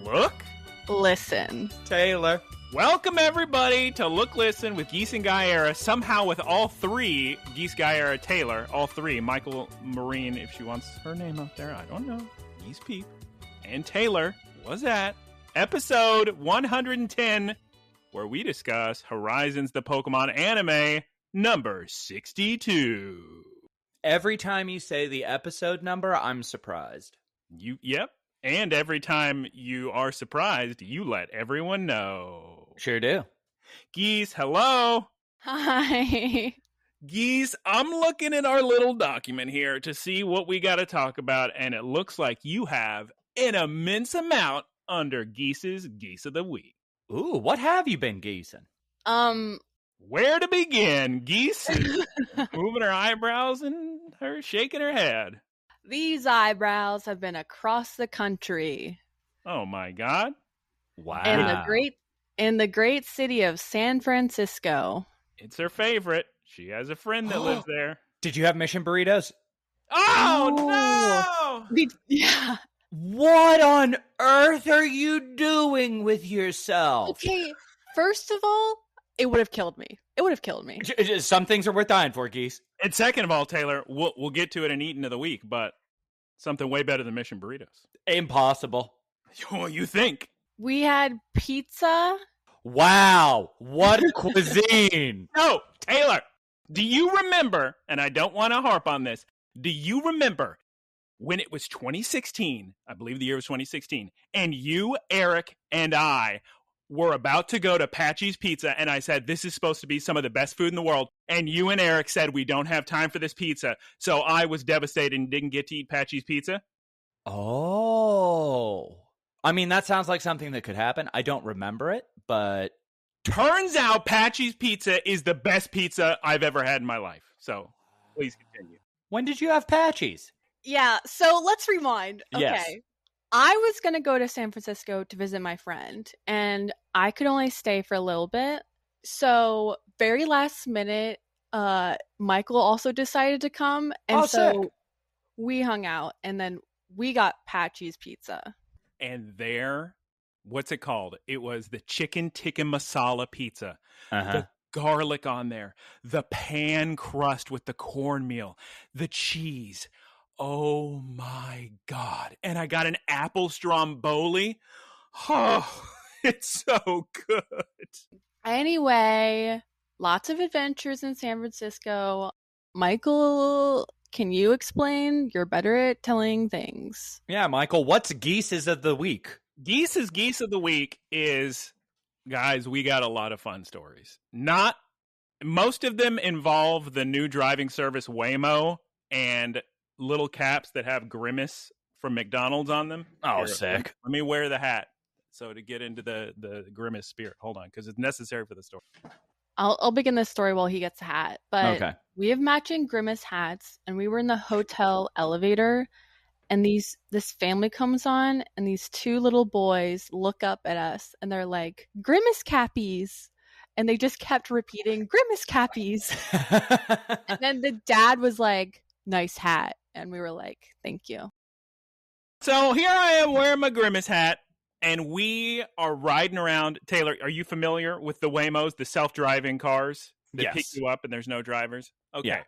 Look. Listen. Taylor. Welcome, everybody, to Look, Listen with Geese and Guyera. Somehow with all three, Geese, Guyera, Taylor, all three. Michael Marine, if she wants her name up there, I don't know. Geese Peep. And Taylor was at episode 110, where we discuss Horizons the Pokemon anime number 62. Every time you say the episode number, I'm surprised. Yep. And every time you are surprised, you let everyone know. Sure do. Geese, hello. Hi. Geese, I'm looking at our little document here to see what we got to talk about, and it looks like you have an immense amount under Geese's Geese of the Week. Ooh, what have you been geesing? Where to begin? Geese is moving her eyebrows and her shaking her head. These eyebrows have been across the country. Oh my God. Wow. In the great city of San Francisco. It's her favorite. She has a friend that lives there. Did you have mission burritos? Oh, no! Yeah. What on earth are you doing with yourself? Okay, first of all, it would have killed me. Some things are worth dying for, Geese. And second of all, Taylor, we'll get to it in Eating of the Week, but something way better than mission burritos. Impossible. You think? We had pizza. Wow, what a cuisine. No, Taylor, do you remember, and I don't want to harp on this, do you remember when it was 2016, I believe the year was 2016, and you, Eric, and I were about to go to Patchy's Pizza, and I said, this is supposed to be some of the best food in the world, and you and Eric said, we don't have time for this pizza, so I was devastated and didn't get to eat Patchy's Pizza? Oh. I mean, that sounds like something that could happen. I don't remember it, but... Turns out Patchy's Pizza is the best pizza I've ever had in my life, so please continue. When did you have Patchy's? Yeah, so let's rewind. Okay. Yes. I was going to go to San Francisco to visit my friend, and I could only stay for a little bit. So, very last minute, Michael also decided to come, and sick. We hung out, and then we got Patchy's Pizza. And there, what's it called? It was the chicken tikka masala pizza. The garlic on there, the pan crust with the cornmeal, the cheese. Oh my God. And I got an apple stromboli. Oh, it's so good. Anyway, lots of adventures in San Francisco. Michael, can you explain? You're better at telling things. Yeah, Michael, what's Geese's of the Week? Geese's Geese of the Week is, guys, we got a lot of fun stories. Most of them involve the new driving service Waymo and little caps that have Grimace from McDonald's on them. Oh, Here, sick. Let me wear the hat. So to get into the Grimace spirit. Hold on, because it's necessary for the story. I'll begin this story while he gets a hat. But Okay. We have matching Grimace hats, and we were in the hotel elevator, and this family comes on, and these two little boys look up at us, and they're like, Grimace cappies. And they just kept repeating, Grimace cappies. And then the dad was like, nice hat. And we were like, thank you. So here I am wearing my Grimace hat, and we are riding around. Taylor, are you familiar with the Waymos, the self-driving cars that Yes. pick you up and there's no drivers? Okay. Yeah.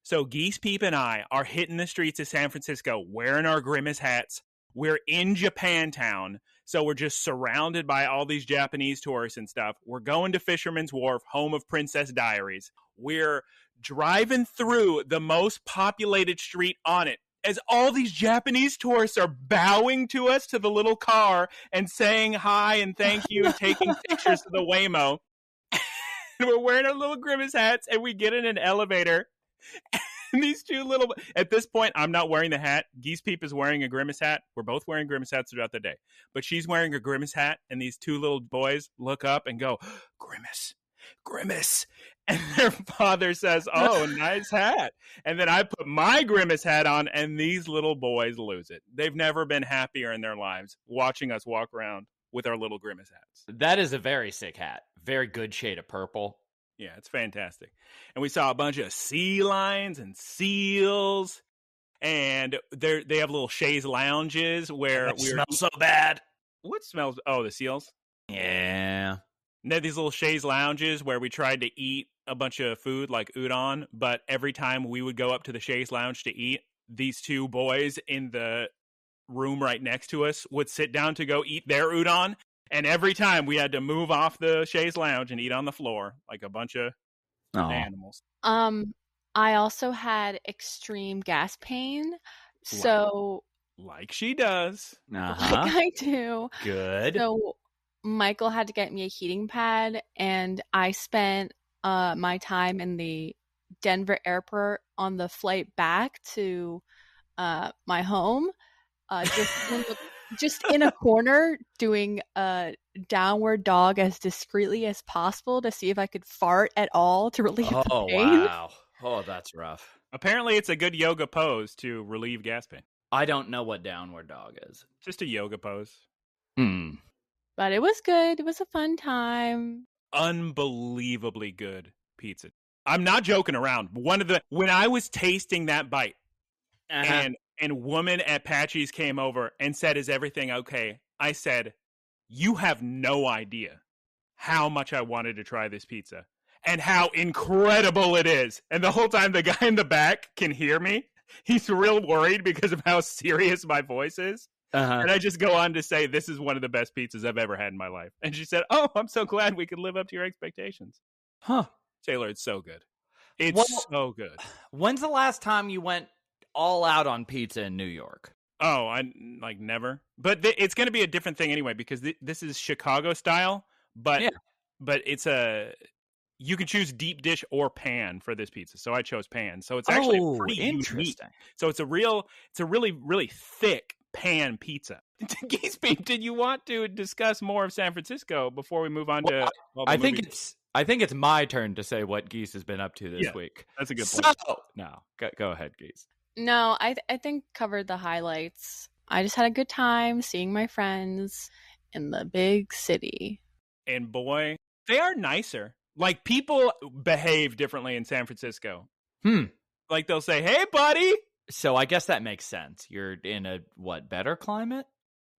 So Geese Peep and I are hitting the streets of San Francisco wearing our Grimace hats. We're in Japantown, so we're just surrounded by all these Japanese tourists and stuff. We're going to Fisherman's Wharf, home of Princess Diaries. We're driving through the most populated street on it as all these Japanese tourists are bowing to us to the little car and saying hi and thank you and taking pictures of the Waymo. And we're wearing our little Grimace hats, and we get in an elevator. And these two little... At this point, I'm not wearing the hat. Geese Peep is wearing a Grimace hat. We're both wearing Grimace hats throughout the day. But she's wearing a Grimace hat, and these two little boys look up and go, Grimace, Grimace. And their father says, oh, nice hat. And then I put my Grimace hat on, and these little boys lose it. They've never been happier in their lives watching us walk around with our little Grimace hats. That is a very sick hat. Very good shade of purple. Yeah, it's fantastic. And we saw a bunch of sea lions and seals. And they have little chaise lounges where we smell so bad. what smells? Oh, the seals. Yeah. And they had these little chaise lounges where we tried to eat a bunch of food like udon, but every time we would go up to the chaise lounge to eat, these two boys in the room right next to us would sit down to go eat their udon, and every time we had to move off the chaise lounge and eat on the floor like a bunch of animals. I also had extreme gas pain, so like she does. like I do. Good. So Michael had to get me a heating pad, and I spent my time in the Denver airport on the flight back to my home, just in a corner doing a downward dog as discreetly as possible to see if I could fart at all to relieve the pain. Wow. Oh, that's rough. Apparently, it's a good yoga pose to relieve gas pain. I don't know what downward dog is. Just a yoga pose. But it was good. It was a fun time. Unbelievably good pizza. I'm not joking around. When I was tasting that bite, and woman at Patchy's came over and said, "Is everything okay?" I said, "You have no idea how much I wanted to try this pizza and how incredible it is." And the whole time the guy in the back can hear me. He's real worried because of how serious my voice is. And I just go on to say, this is one of the best pizzas I've ever had in my life. And she said, "Oh, I'm so glad we could live up to your expectations." Taylor, it's so good. It's so good. When's the last time you went all out on pizza in New York? Oh, I like never. But it's going to be a different thing anyway, because this is Chicago style. But it's you can choose deep dish or pan for this pizza. So I chose pan. So it's actually pretty interesting. Unique. So it's a really, really thick pan pizza. Geese Peep, did you want to discuss more of San Francisco before we move on to I think it's my turn to say what Geese has been up to this week. That's a good point. No, go ahead, Geese. No, I think covered the highlights. I just had a good time seeing my friends in the big city. And boy, they are nicer. Like, people behave differently in San Francisco. Like, they'll say, "Hey, buddy." So I guess that makes sense. You're in a, better climate?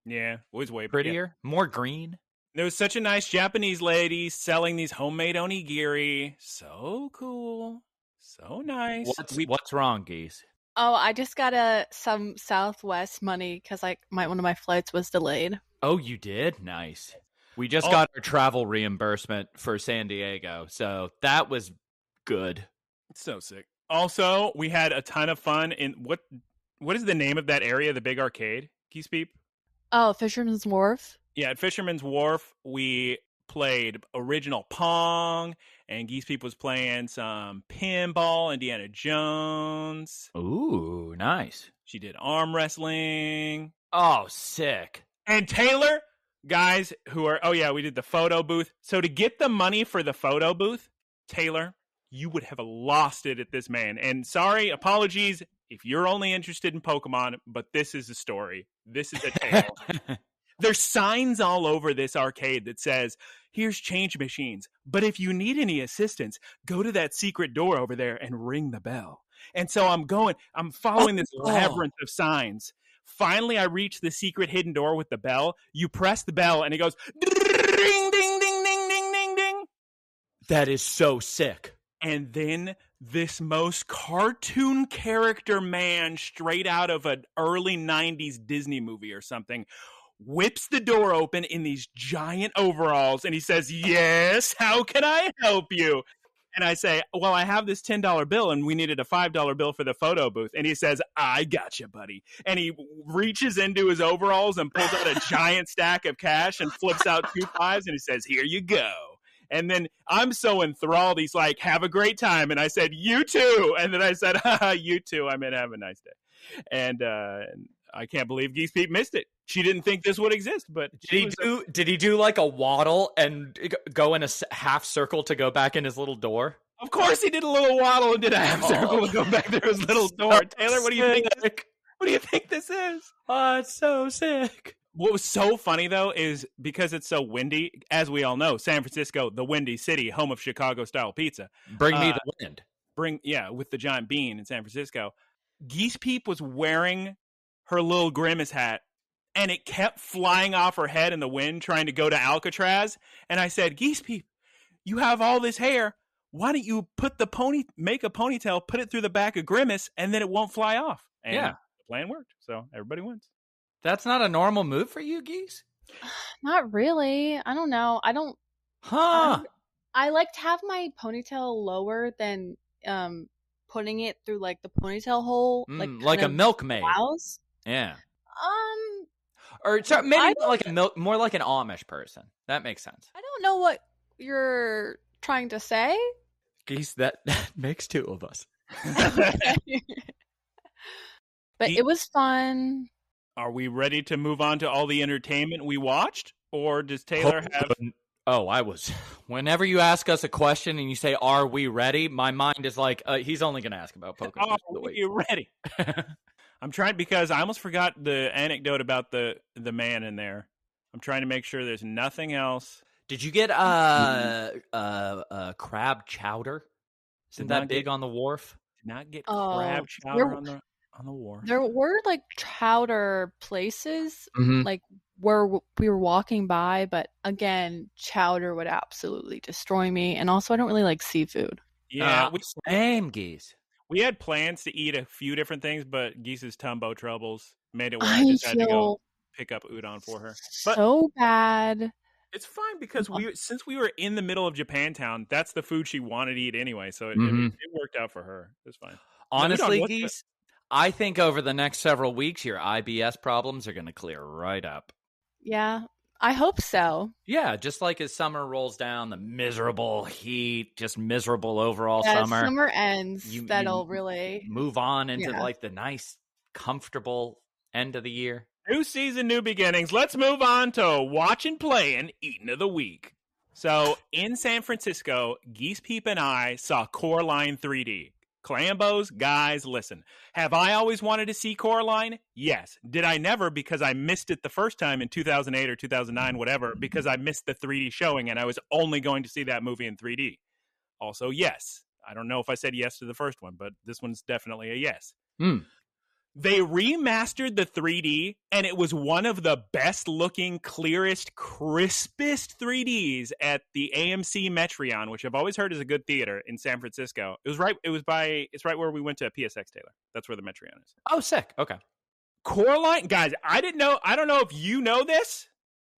Yeah, it was way prettier, more green. There was such a nice Japanese lady selling these homemade onigiri. So cool. So nice. What's wrong, Geese? Oh, I just got some Southwest money because one of my flights was delayed. Oh, you did? Nice. We just got our travel reimbursement for San Diego, so that was good. It's so sick. Also, we had a ton of fun in what is the name of that area, the big arcade, Geese Peep? Oh, Fisherman's Wharf. Yeah, at Fisherman's Wharf, we played original Pong, and Geese Peep was playing some pinball, Indiana Jones. Ooh, nice. She did arm wrestling. Oh, sick. And Taylor, guys we did the photo booth. So to get the money for the photo booth, Taylor, you would have lost it at this man. And sorry, apologies if you're only interested in Pokemon, but this is a story. This is a tale. There's signs all over this arcade that says, "Here's change machines, but if you need any assistance, go to that secret door over there and ring the bell." And so I'm following this labyrinth of signs. Finally, I reach the secret hidden door with the bell. You press the bell, and it goes, ding, ding, ding, ding, ding, ding, ding. That is so sick. And then this most cartoon character man straight out of an early 90s Disney movie or something whips the door open in these giant overalls, and he says, "Yes, how can I help you?" And I say, "Well, I have this $10 bill, and we needed a $5 bill for the photo booth." And he says, "I got you, buddy." And he reaches into his overalls and pulls out a giant stack of cash and flips out 2 5s, and he says, "Here you go." And then I'm so enthralled, he's like, "Have a great time." And I said, "You too." And then I said, "You too. I mean, have a nice day." And I can't believe Geese Peep missed it. She didn't think this would exist, but did he do like a waddle and go in a half circle to go back in his little door? Of course he did a little waddle and did a half circle to go back through his little door. Taylor, what do you think? What do you think this is? Oh, it's so sick. What was so funny, though, is because it's so windy, as we all know, San Francisco, the windy city, home of Chicago-style pizza. Bring me the wind. With the giant bean in San Francisco. Geese Peep was wearing her little Grimace hat, and it kept flying off her head in the wind trying to go to Alcatraz. And I said, Geese Peep, you have all this hair. Why don't you make a ponytail, put it through the back of Grimace, and then it won't fly off? And the plan worked. So everybody wins. That's not a normal move for you, Geese? Not really. I don't know. Huh. I like to have my ponytail lower than putting it through like the ponytail hole, like a milkmaid. Blouse. Yeah. Or sorry, maybe more like an Amish person. That makes sense. I don't know what you're trying to say. Geese, that makes two of us. But it was fun. Are we ready to move on to all the entertainment we watched? Or does Taylor have... Oh, I was. Whenever you ask us a question and you say, "Are we ready?" my mind is like, he's only going to ask about Pokemon. Are you ready? I'm trying, because I almost forgot the anecdote about the man in there. I'm trying to make sure there's nothing else. Did you get crab chowder? Isn't that big on the wharf? Did not get crab chowder on the wharf. There were like chowder places, like where we were walking by, but again, chowder would absolutely destroy me. And also, I don't really like seafood. Yeah, same, Geese. We had plans to eat a few different things, but Geese's tumbo troubles made it where I just had to go pick up udon for her. But so bad. It's fine, because since we were in the middle of Japantown, that's the food she wanted to eat anyway, so it worked out for her. It's fine. Honestly, Geese, I think over the next several weeks, your IBS problems are going to clear right up. Yeah, I hope so. Yeah, just like as summer rolls down, the miserable heat, just miserable overall summer. Summer ends, that'll really move on into like the nice, comfortable end of the year. New season, new beginnings. Let's move on to watch and play and eating of the week. So in San Francisco, Geese Peep and I saw Coraline 3D. Clambos, guys, listen. Have I always wanted to see Coraline? Yes. Did I never, because I missed it the first time in 2008 or 2009, whatever, because I missed the 3D showing and I was only going to see that movie in 3D? Also, yes. I don't know if I said yes to the first one, but this one's definitely a yes. They remastered the 3D, and it was one of the best-looking, clearest, crispest 3Ds at the AMC Metreon, which I've always heard is a good theater in San Francisco. It's right where we went to PSX, Taylor. That's where the Metreon is. Oh, sick. Okay. Coraline, guys, I don't know if you know this.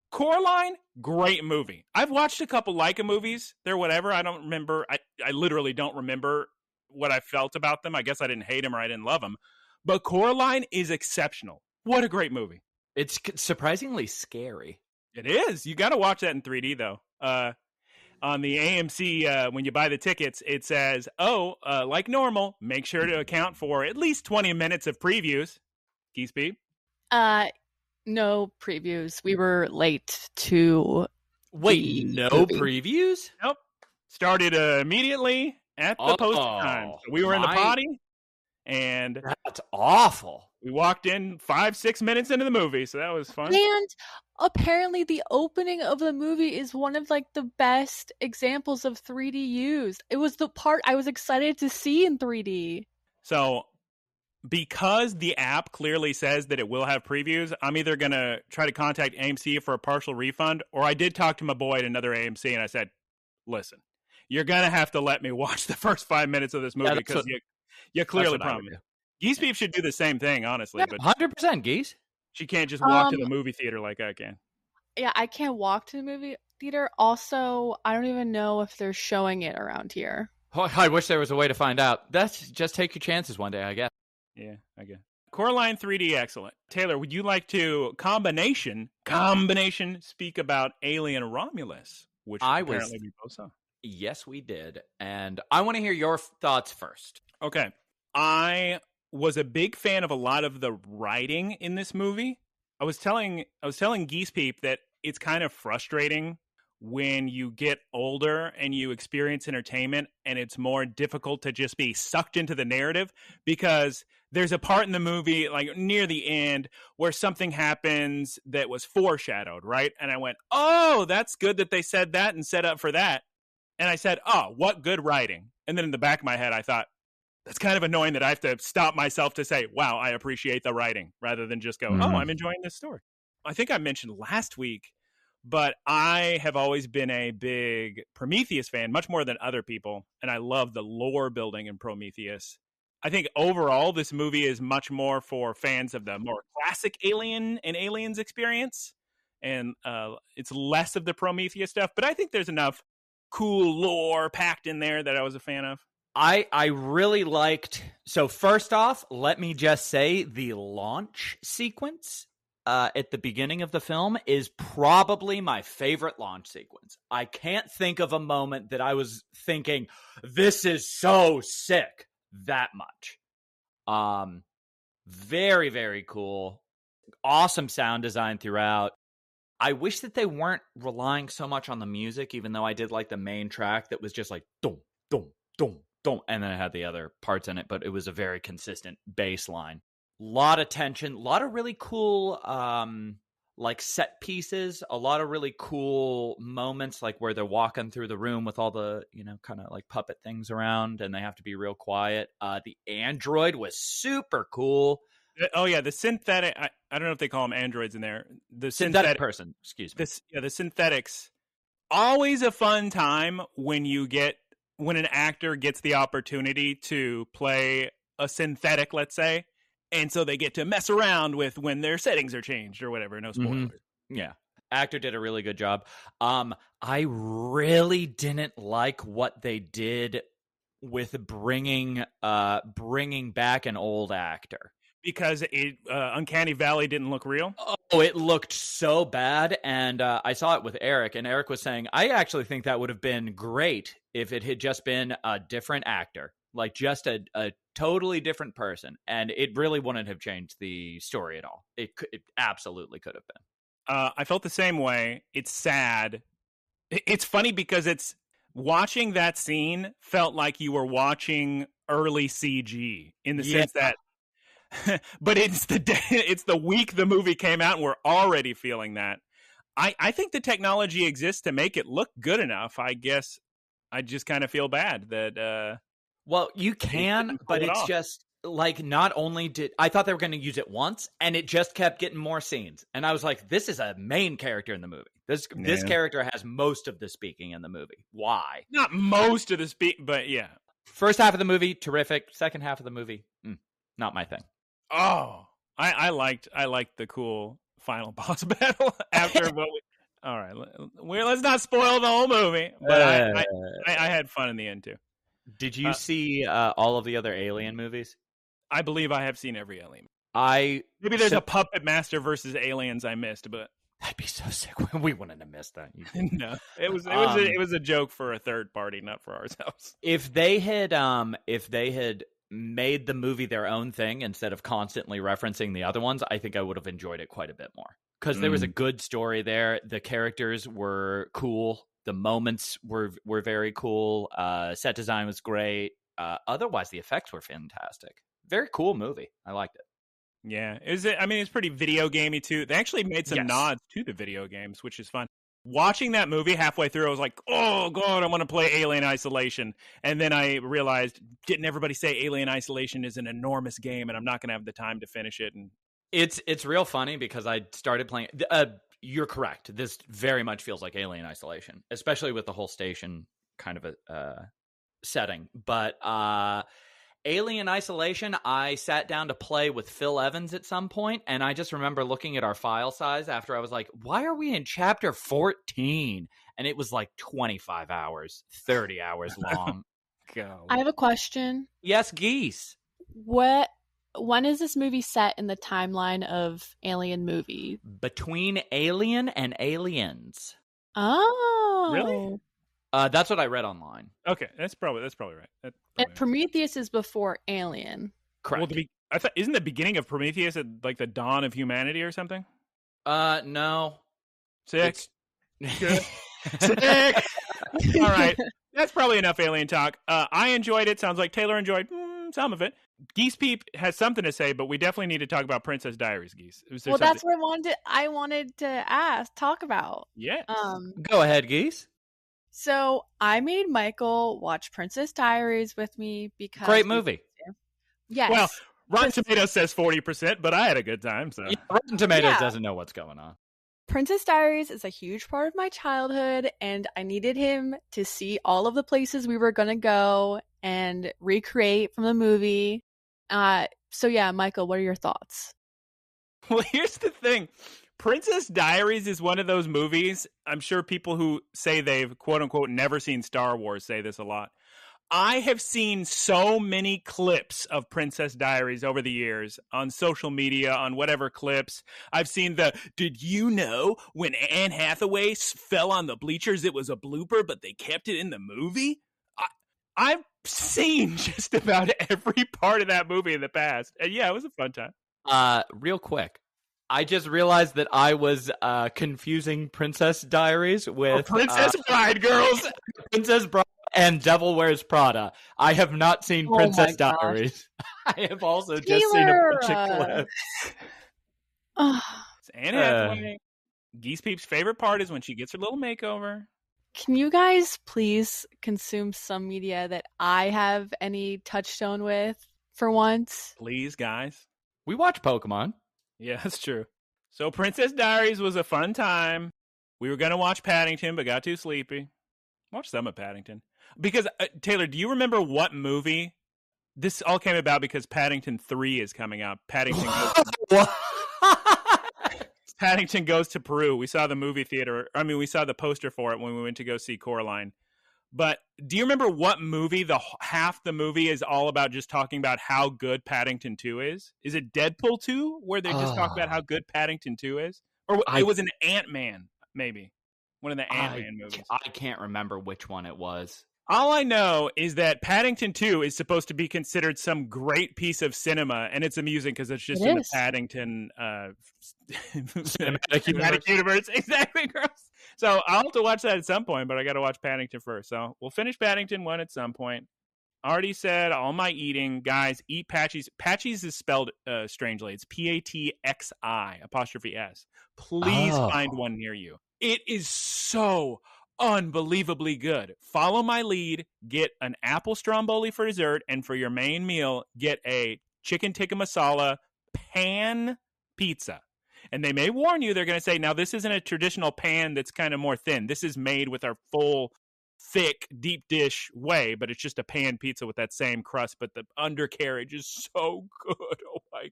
Coraline, great movie. I've watched a couple Leica movies. They're whatever. I don't remember. I literally don't remember what I felt about them. I guess I didn't hate them or I didn't love them. But Coraline is exceptional. What a great movie. It's surprisingly scary. It is. You got to watch that in 3D, though. On the AMC, when you buy the tickets, it says, like normal, make sure to account for at least 20 minutes of previews. Geese Peep? No previews. We were late to... Wait, no previews? Nope. Started immediately at the post time. So we were in the potty. And that's awful. We walked in 5-6 minutes into the movie, so that was fun. And apparently the opening of the movie is one of like the best examples of 3D used. It was the part I was excited to see in 3D. So because the app clearly says that it will have previews, I'm either going to try to contact AMC for a partial refund, or I did talk to my boy at another AMC and I said, listen, you're going to have to let me watch the first 5 minutes of this movie because you clearly promised. Geese Peep should do the same thing, honestly. Yeah, but 100%, Geese. She can't just walk to the movie theater like I can. Yeah, I can't walk to the movie theater. Also, I don't even know if they're showing it around here. Oh, I wish there was a way to find out. That's just take your chances one day, I guess. Yeah, I guess. Coraline 3D, excellent. Taylor, would you like to combination speak about Alien Romulus, which apparently we both saw? Yes, we did. And I want to hear your thoughts first. Okay. I was a big fan of a lot of the writing in this movie. I was telling Geese Peep that it's kind of frustrating when you get older and you experience entertainment and it's more difficult to just be sucked into the narrative, because there's a part in the movie, like near the end, where something happens that was foreshadowed, right? And I went, oh, that's good that they said that and set up for that. And I said, oh, what good writing. And then in the back of my head, I thought, that's kind of annoying that I have to stop myself to say, wow, I appreciate the writing, rather than just go, oh, I'm enjoying this story. I think I mentioned last week, but I have always been a big Prometheus fan, much more than other people, and I love the lore building in Prometheus. I think overall this movie is much more for fans of the more classic Alien and Aliens experience, and it's less of the Prometheus stuff, but I think there's enough cool lore packed in there that I was a fan of. I really liked, so first off, let me just say the launch sequence at the beginning of the film is probably my favorite launch sequence. I can't think of a moment that I was thinking, this is so sick, that much. Very, very cool. Awesome sound design throughout. I wish that they weren't relying so much on the music, even though I did like the main track that was just like, dum, dum, dum, dum, and then it had the other parts in it, but it was a very consistent bass line. Lot of tension, a lot of really cool like set pieces, a lot of really cool moments, like where they're walking through the room with all the, you know, kind of like puppet things around and they have to be real quiet. The android was super cool. Oh yeah, the synthetic, I don't know if they call them androids in there. The synthetic person, excuse me. The synthetics. Always a fun time when an actor gets the opportunity to play a synthetic, let's say. And so they get to mess around with when their settings are changed or whatever. No spoilers. Mm-hmm. Yeah. Actor did a really good job. I really didn't like what they did with bringing back an old actor. Because Uncanny Valley didn't look real? Oh, it looked so bad. And I saw it with Eric. And Eric was saying, I actually think that would have been great if it had just been a different actor. Like just a totally different person, and it really wouldn't have changed the story at all. It absolutely could have been. I felt the same way. It's sad. It's funny because it's watching that scene felt like you were watching early CG in the sense that, but it's the week the movie came out, and we're already feeling that. I think the technology exists to make it look good enough. I guess I just kind of feel bad that. Well, you can, but it's just like not only did I thought they were going to use it once, and it just kept getting more scenes, and I was like, "This is a main character in the movie. This character has most of the speaking in the movie. Why? Not most of the but yeah. First half of the movie, terrific. Second half of the movie, not my thing. Oh, I liked the cool final boss battle after what we. All right, let's not spoil the whole movie, but I had fun in the end too. Did you see all of the other Alien movies? I believe I have seen every Alien. Maybe there's a Puppet Master versus Aliens I missed, but that'd be so sick. We wouldn't have missed that. No, it was a joke for a third party, not for ourselves. If they had made the movie their own thing instead of constantly referencing the other ones, I think I would have enjoyed it quite a bit more. Because there was a good story there. The characters were cool. The moments were very cool. Set design was great. Otherwise, the effects were fantastic. Very cool movie. I liked it. Yeah. It's pretty video gamey, too. They actually made some nods to the video games, which is fun. Watching that movie halfway through, I was like, oh, God, I want to play Alien Isolation. And then I realized, didn't everybody say Alien Isolation is an enormous game, and I'm not going to have the time to finish it? And It's real funny because I started playing... You're correct. This very much feels like Alien Isolation, especially with the whole station kind of a setting. But Alien Isolation, I sat down to play with Phil Evans at some point, and I just remember looking at our file size after I was like, why are we in chapter 14? And it was like 25 hours, 30 hours long. Go. I have a question. Yes, Geese. When is this movie set in the timeline of Alien movie? Between Alien and Aliens. Oh, really? That's what I read online. Okay, that's probably right. And Prometheus is before Alien. Correct. Well, I thought isn't the beginning of Prometheus at like the dawn of humanity or something? No. Sick. Good. Sick. All right, that's probably enough Alien talk. I enjoyed it. Sounds like Taylor enjoyed some of it. Geese Peep has something to say, but we definitely need to talk about Princess Diaries, Geese. Well, that's what I wanted to talk about. Yeah. Go ahead, Geese. So I made Michael watch Princess Diaries with me because great movie. Yes. Well, Rotten Tomatoes says 40%, but I had a good time. So Rotten Tomatoes doesn't know what's going on. Princess Diaries is a huge part of my childhood, and I needed him to see all of the places we were going to go and recreate from the movie. So yeah, Michael, what are your thoughts? Well, here's the thing. Princess Diaries is one of those movies. I'm sure people who say they've quote unquote never seen Star Wars say this a lot. I have seen so many clips of Princess Diaries over the years on social media, on whatever clips. I've seen did you know when Anne Hathaway fell on the bleachers, it was a blooper, but they kept it in the movie? I've seen just about every part of that movie in the past. And yeah, it was a fun time. Real quick. I just realized that I was confusing Princess Diaries with Princess Bride, girls. Princess Bride and Devil Wears Prada. I have not seen Princess Diaries. I have also just seen a bunch of clips. It's Anne Hathaway. Geese Peep's favorite part is when she gets her little makeover. Can you guys please consume some media that I have any touchstone with for once? Please, guys. We watch Pokemon. Yeah, that's true. So Princess Diaries was a fun time. We were going to watch Paddington, but got too sleepy. Watch some of Paddington. Because, Taylor, do you remember what movie? This all came about because Paddington 3 is coming out. Paddington Goes to Peru. We saw the movie theater. I mean, we saw the poster for it when we went to go see Coraline. But do you remember what movie? Half the movie is all about just talking about how good Paddington 2 is. Is it Deadpool 2 where they just talk about how good Paddington 2 is? Or it was an Ant-Man, maybe. One of the Ant-Man movies. I can't remember which one it was. All I know is that Paddington 2 is supposed to be considered some great piece of cinema, and it's amusing because it's just in the Paddington cinematic universe. Exactly, girls. So I'll have to watch that at some point, but I got to watch Paddington first. So we'll finish Paddington 1 at some point. Already said all my eating. Guys, eat Patchies. Patchies is spelled strangely. It's Patxi''S. Please find one near you. It is so unbelievably good. Follow my lead. Get an apple stromboli for dessert, and for your main meal, get a chicken tikka masala pan pizza. And they may warn you, they're going to say, now this isn't a traditional pan that's kind of more thin. This is made with our full, thick, deep dish way, but it's just a pan pizza with that same crust, but the undercarriage is so good. Oh my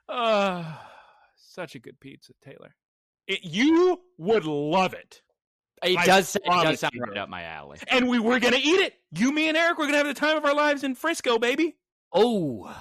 God. Such a good pizza, Taylor. You would love it. It does sound right up my alley. And we were going to eat it. You, me, and Eric were going to have the time of our lives in Frisco, baby. Oh,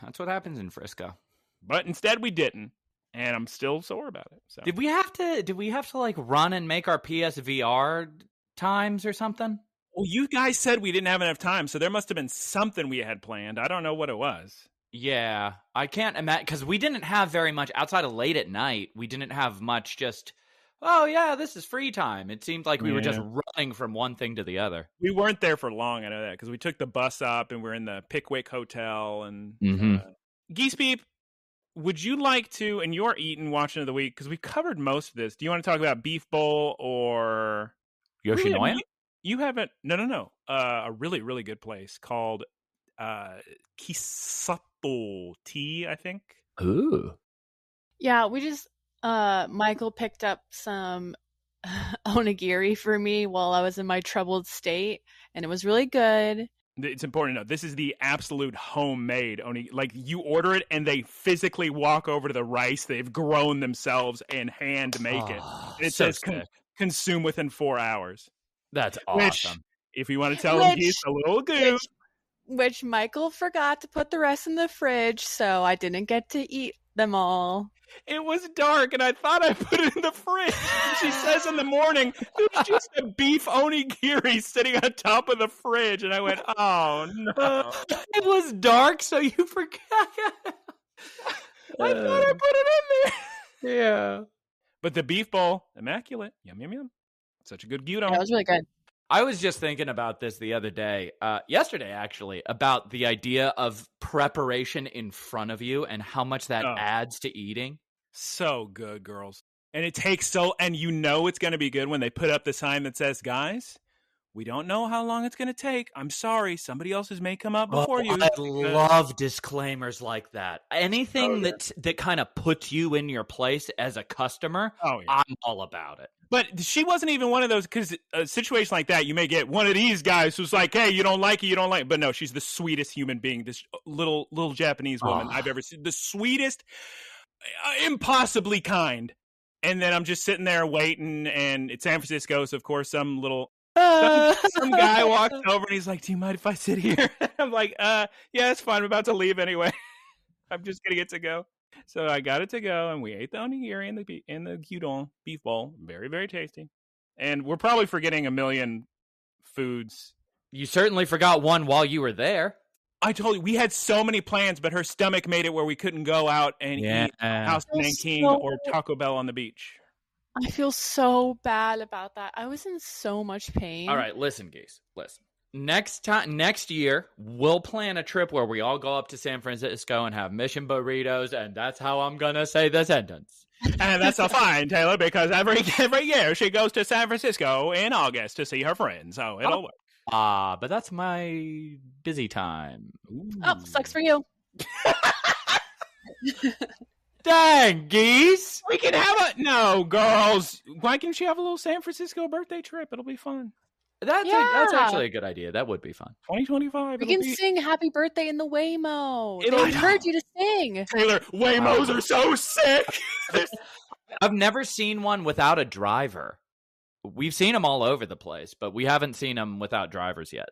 that's what happens in Frisco. But instead we didn't. And I'm still sore about it. So. Did we have to like run and make our PSVR times or something? Well, you guys said we didn't have enough time, so there must have been something we had planned. I don't know what it was. Yeah, I can't imagine, because we didn't have very much outside of late at night. We didn't have much just, oh yeah, this is free time. It seemed like we were just running from one thing to the other. We weren't there for long, I know that, because we took the bus up and we're in the Pickwick Hotel. And Geese Peep, would you like to, and you're eating watching of the week, because we covered most of this. Do you want to talk about Beef Bowl or Yoshinoya? You haven't. No. A really, really good place called Kisato Tea, I think. Ooh. Yeah, we just Michael picked up some onigiri for me while I was in my troubled state, and it was really good. It's important to know this is the absolute homemade onigiri. Like, you order it and they physically walk over to the rice they've grown themselves and hand make it. And it says consume within 4 hours. That's awesome. Which, if you want to tell them he's a little goose. Which Michael forgot to put the rest in the fridge, so I didn't get to eat them all. It was dark, and I thought I put it in the fridge. And she says in the morning, there's just a beef onigiri sitting on top of the fridge. And I went, oh, no. It was dark, so you forgot. I thought I put it in there. Yeah. But the beef bowl, immaculate. Yum, yum, yum. Such a good gyudon. That was really good. I was just thinking about this the other day, yesterday actually, about the idea of preparation in front of you and how much that adds to eating. So good, girls. And it takes and you know it's going to be good when they put up the sign that says, guys, we don't know how long it's going to take. I'm sorry. Somebody else's may come up before you. I love disclaimers like that. Anything that kind of puts you in your place as a customer, I'm all about it. But she wasn't even one of those, because a situation like that, you may get one of these guys who's like, hey, you don't like it, you don't like it. But no, she's the sweetest human being, this little Japanese woman I've ever seen. The sweetest, impossibly kind. And then I'm just sitting there waiting, and it's San Francisco, so of course some guy walks over and he's like, do you mind if I sit here? I'm like, yeah, it's fine. I'm about to leave anyway. I'm just going to get to go. So I got it to go, and we ate the onigiri in the gyudon beef bowl. Very, very tasty. And we're probably forgetting a million foods. You certainly forgot one while you were there. I told you, we had so many plans, but her stomach made it where we couldn't go out and eat House of Nanking or Taco Bell on the beach. I feel so bad about that. I was in so much pain. All right, listen, Geese. Listen. Next year, we'll plan a trip where we all go up to San Francisco and have mission burritos, and that's how I'm gonna say the sentence. And that's a fine, Taylor, because every year she goes to San Francisco in August to see her friends, so it'll work. But that's my busy time. Ooh. Oh, sucks for you. Dang, Geese! We can have no, girls. Why can't she have a little San Francisco birthday trip? It'll be fun. That's actually a good idea. That would be fun. 2025. We can sing Happy Birthday in the Waymo. They encourage you to sing. Taylor, Waymos are so sick. I've never seen one without a driver. We've seen them all over the place, but we haven't seen them without drivers yet.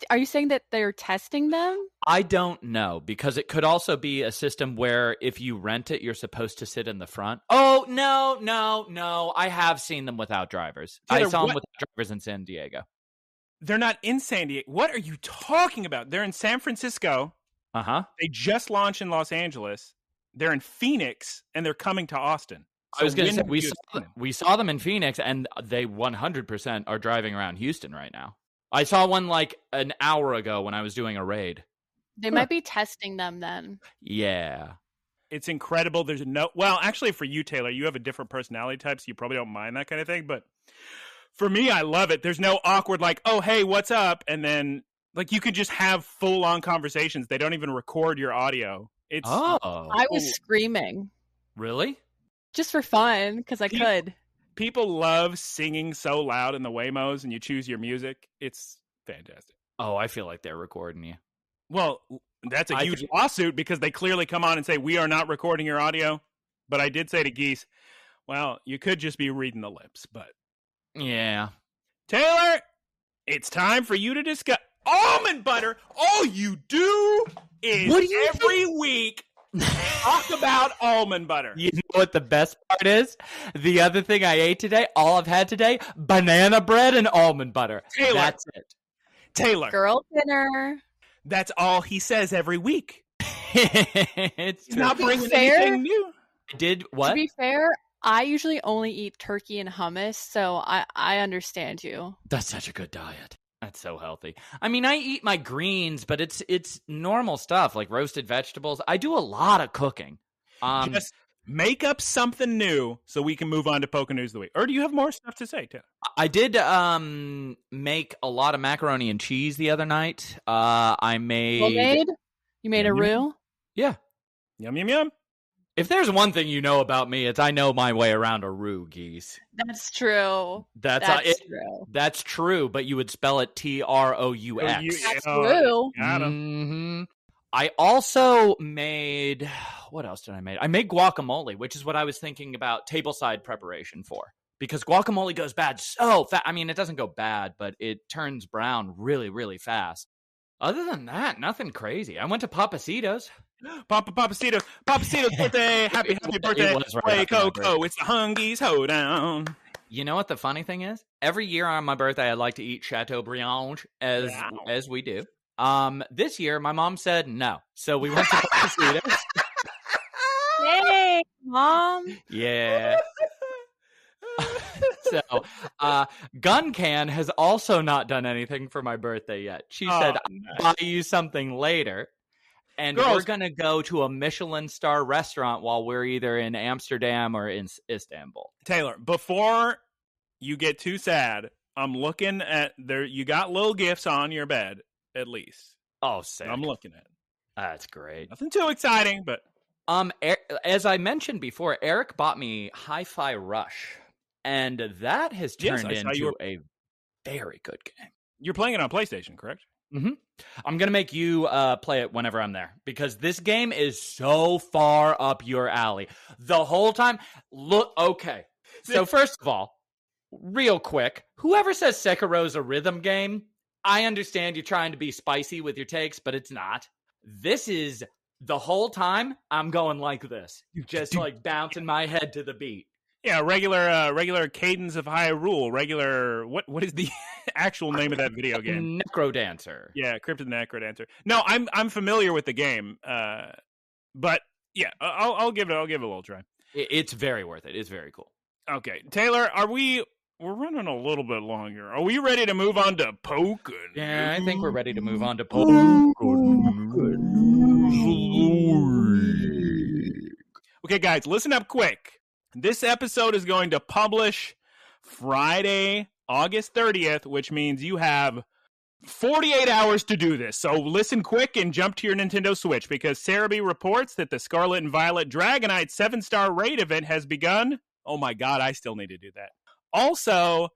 Are you saying that they're testing them? I don't know, because it could also be a system where if you rent it, you're supposed to sit in the front. Oh, no. I have seen them without drivers. Taylor, I saw them without drivers in San Diego. They're not in San Diego. What are you talking about? They're in San Francisco. Uh-huh. They just launched in Los Angeles. They're in Phoenix, and they're coming to Austin. So I was going to say, we saw them in Phoenix, and they 100% are driving around Houston right now. I saw one like an hour ago when I was doing a raid. They might be testing them then. Yeah. It's incredible. There's actually for you, Taylor, you have a different personality type, so you probably don't mind that kind of thing. But for me, I love it. There's no awkward like, oh, hey, what's up? And then like you could just have full on conversations. They don't even record your audio. I was screaming. Really? Just for fun, because I could. People love singing so loud in the Waymos, and you choose your music. It's fantastic. Oh, I feel like they're recording you. Well, that's a huge lawsuit because they clearly come on and say, we are not recording your audio. But I did say to Geese, well, you could just be reading the lips, but. Yeah. Taylor, it's time for you to discuss almond butter. All you do is every week talk about almond butter. You know what the best part is? The other thing I ate today, all I've had today, banana bread and almond butter. Taylor. That's it. Taylor. Girl dinner. That's all he says every week. He's not bringing anything new. Did what? To be fair, I usually only eat turkey and hummus, so I understand you. That's such a good diet. That's so healthy. I mean, I eat my greens, but it's normal stuff like roasted vegetables. I do a lot of cooking. Just make up something new so we can move on to Poké News of the Week. Or do you have more stuff to say, Taylor? I did make a lot of macaroni and cheese the other night. I made... Homemade? You made a roux? Yeah. Yum, yum, yum. If there's one thing you know about me, it's I know my way around a roux, Geese. That's true. That's true. That's true, but you would spell it Trous. That's true. Mm-hmm. I also made... What else did I make? I made guacamole, which is what I was thinking about tableside preparation for. Because guacamole goes bad so fast. I mean, it doesn't go bad, but it turns brown really, really fast. Other than that, nothing crazy. I went to Papacitos. Papacitos birthday. Happy birthday. Fuecoco. It's the Hungies hoedown. You know what the funny thing is? Every year on my birthday, I like to eat Chateaubriand as we do. This year, my mom said no. So we went to Papacitos. Yay, Mom. Yeah. So, Guncan has also not done anything for my birthday yet. She said, I'll buy you something later. And we're going to go to a Michelin star restaurant while we're either in Amsterdam or in Istanbul. Taylor, before you get too sad, I'm looking at there. You got little gifts on your bed, at least. Oh, sick. I'm looking at. That's great. Nothing too exciting, but as I mentioned before, Eric bought me Hi-Fi Rush, and that has turned into a very good game. You're playing it on PlayStation, correct? Mm-hmm. I'm going to make you play it whenever I'm there, because this game is so far up your alley. The whole time, look, okay. So first of all, real quick, whoever says Sekiro's a rhythm game, I understand you're trying to be spicy with your takes, but it's not. This is, the whole time, I'm going like this. Just like bouncing my head to the beat. Yeah, regular Cadence of Hyrule. Regular, what is the actual name of that video game? Necrodancer. Yeah, Crypt of the Necrodancer. No, I'm familiar with the game, but yeah, I'll give it a little try. It's very worth it. It's very cool. Okay, Taylor, we're running a little bit long here. Are we ready to move on to Pokken? Yeah, I think we're ready to move on to Pokken. Okay, guys, listen up quick. This episode is going to publish Friday, August 30th, which means you have 48 hours to do this. So listen quick and jump to your Nintendo Switch, because Cerebi reports that the Scarlet and Violet Dragonite 7-star raid event has begun. Oh my god, I still need to do that. Also,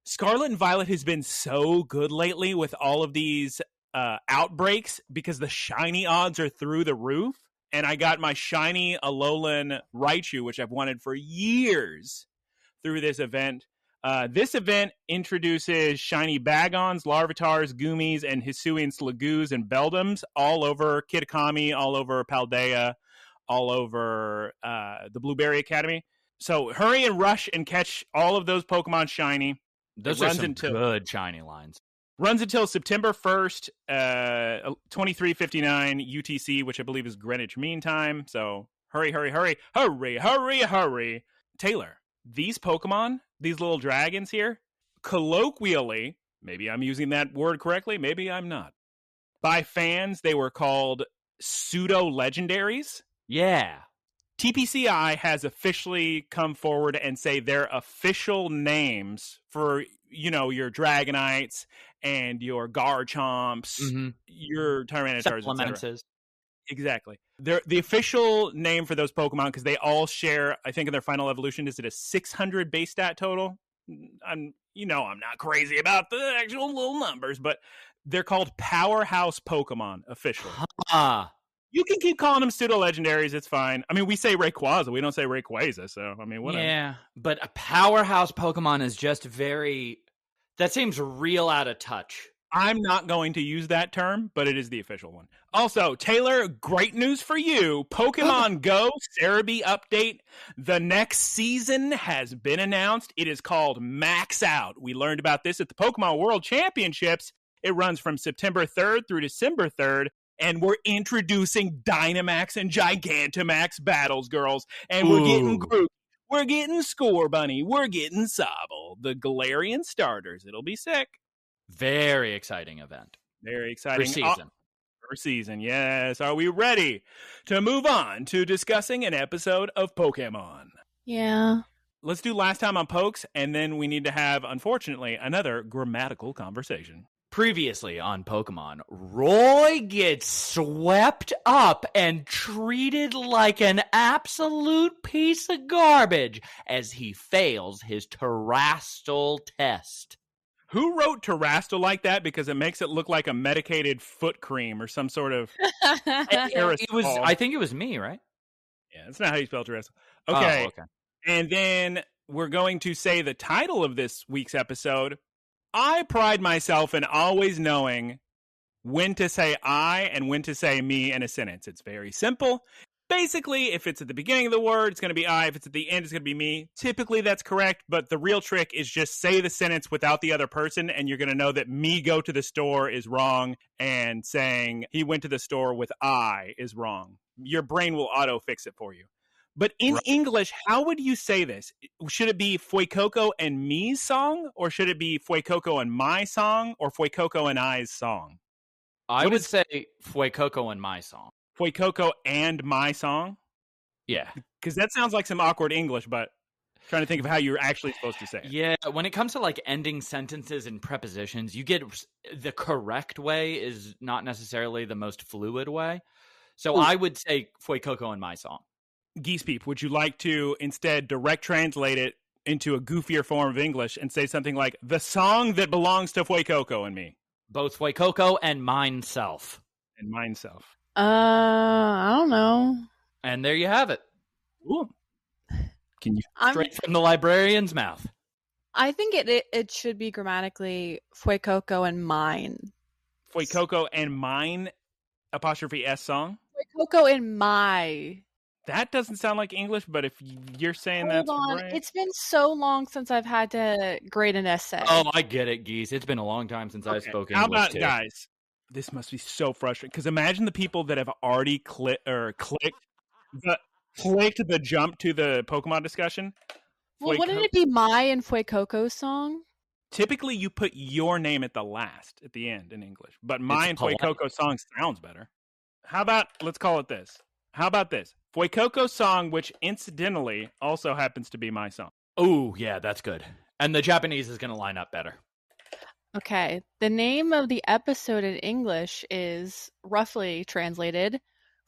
Scarlet and Violet has been so good lately with all of these outbreaks, because the shiny odds are through the roof. And I got my shiny Alolan Raichu, which I've wanted for years, through this event. This event introduces shiny Bagons, Larvitars, Goomies, and Hisuian Slagoos and Beldums all over Kitakami, all over Paldea, all over the Blueberry Academy. So hurry and rush and catch all of those Pokemon shiny. Those are some good shiny lines. Runs until September 1st, 23:59 UTC, which I believe is Greenwich Mean Time. So hurry. Taylor, these Pokemon, these little dragons here, colloquially, maybe I'm using that word correctly, maybe I'm not. By fans, they were called pseudo-legendaries. Yeah. TPCI has officially come forward and say their official names for, your Dragonites and your Garchomps, your Tyrannotars, etc. Exactly. The official name for those Pokemon, because they all share, I think in their final evolution, is it a 600 base stat total? I'm not crazy about the actual little numbers, but they're called Powerhouse Pokemon officially. You can keep calling them pseudo-legendaries, it's fine. I mean, we say Rayquaza, we don't say Rayquaza, so, I mean, whatever. Yeah, but a Powerhouse Pokemon is just that seems real out of touch. I'm not going to use that term, but it is the official one. Also, Taylor, great news for you. Pokemon Go Cerebi update. The next season has been announced. It is called Max Out. We learned about this at the Pokemon World Championships. It runs from September 3rd through December 3rd. And we're introducing Dynamax and Gigantamax battles, girls. And we're getting Groot. We're getting Scorbunny. We're getting Sobble. The Galarian starters. It'll be sick. Very exciting event. Very exciting. For season, yes. Are we ready to move on to discussing an episode of Pokemon? Yeah. Let's do last time on Pokes, and then we need to have, unfortunately, another grammatical conversation. Previously on Pokemon, Roy gets swept up and treated like an absolute piece of garbage as he fails his Terestal test. Who wrote Terestal like that? Because it makes it look like a medicated foot cream or some sort of I think it was me, right? Yeah, that's not how you spell Terestal. Okay. Oh, okay. And then we're going to say the title of this week's episode. I pride myself in always knowing when to say I and when to say me in a sentence. It's very simple. Basically, if it's at the beginning of the word, it's going to be I. If it's at the end, it's going to be me. Typically, that's correct, but the real trick is just say the sentence without the other person, and you're going to know that me go to the store is wrong, and saying he went to the store with I is wrong. Your brain will auto-fix it for you. But in English, how would you say this? Should it be Fuecoco and me's song? Or should it be Fuecoco and my song? Or Fuecoco and I's song? I would say Fuecoco and my song. Fuecoco and my song? Yeah. Because that sounds like some awkward English, but... Trying to think of how you're actually supposed to say it. Yeah, when it comes to like ending sentences and prepositions, you get the correct way is not necessarily the most fluid way. So I would say Fuecoco in my song. Geese Peep, would you like to instead direct translate it into a goofier form of English and say something like, the song that belongs to Fuecoco and me? Both Fuecoco and mine self. And mine self. I don't know. And there you have it. Ooh. Can you straight from the librarian's mouth? I think it should be grammatically Fuecoco and mine. Fuecoco and mine apostrophe S song? Fuecoco and my. That doesn't sound like English, but if you're saying Hold that's on. right. It's been so long since I've had to grade an essay. Oh, I get it, Geese. It's been a long time since I've spoken English. How about, too. guys? This must be so frustrating, because imagine the people that have already clicked the jump to the Pokemon discussion. Well, wouldn't it be my and Fuecoco's song? Typically, you put your name at the end in English. But my and Fuecoco song sounds better. How about, let's call it this. How about this? Fuecoco song, which incidentally also happens to be my song. Oh, yeah, that's good. And the Japanese is going to line up better. Okay. The name of the episode in English is, roughly translated,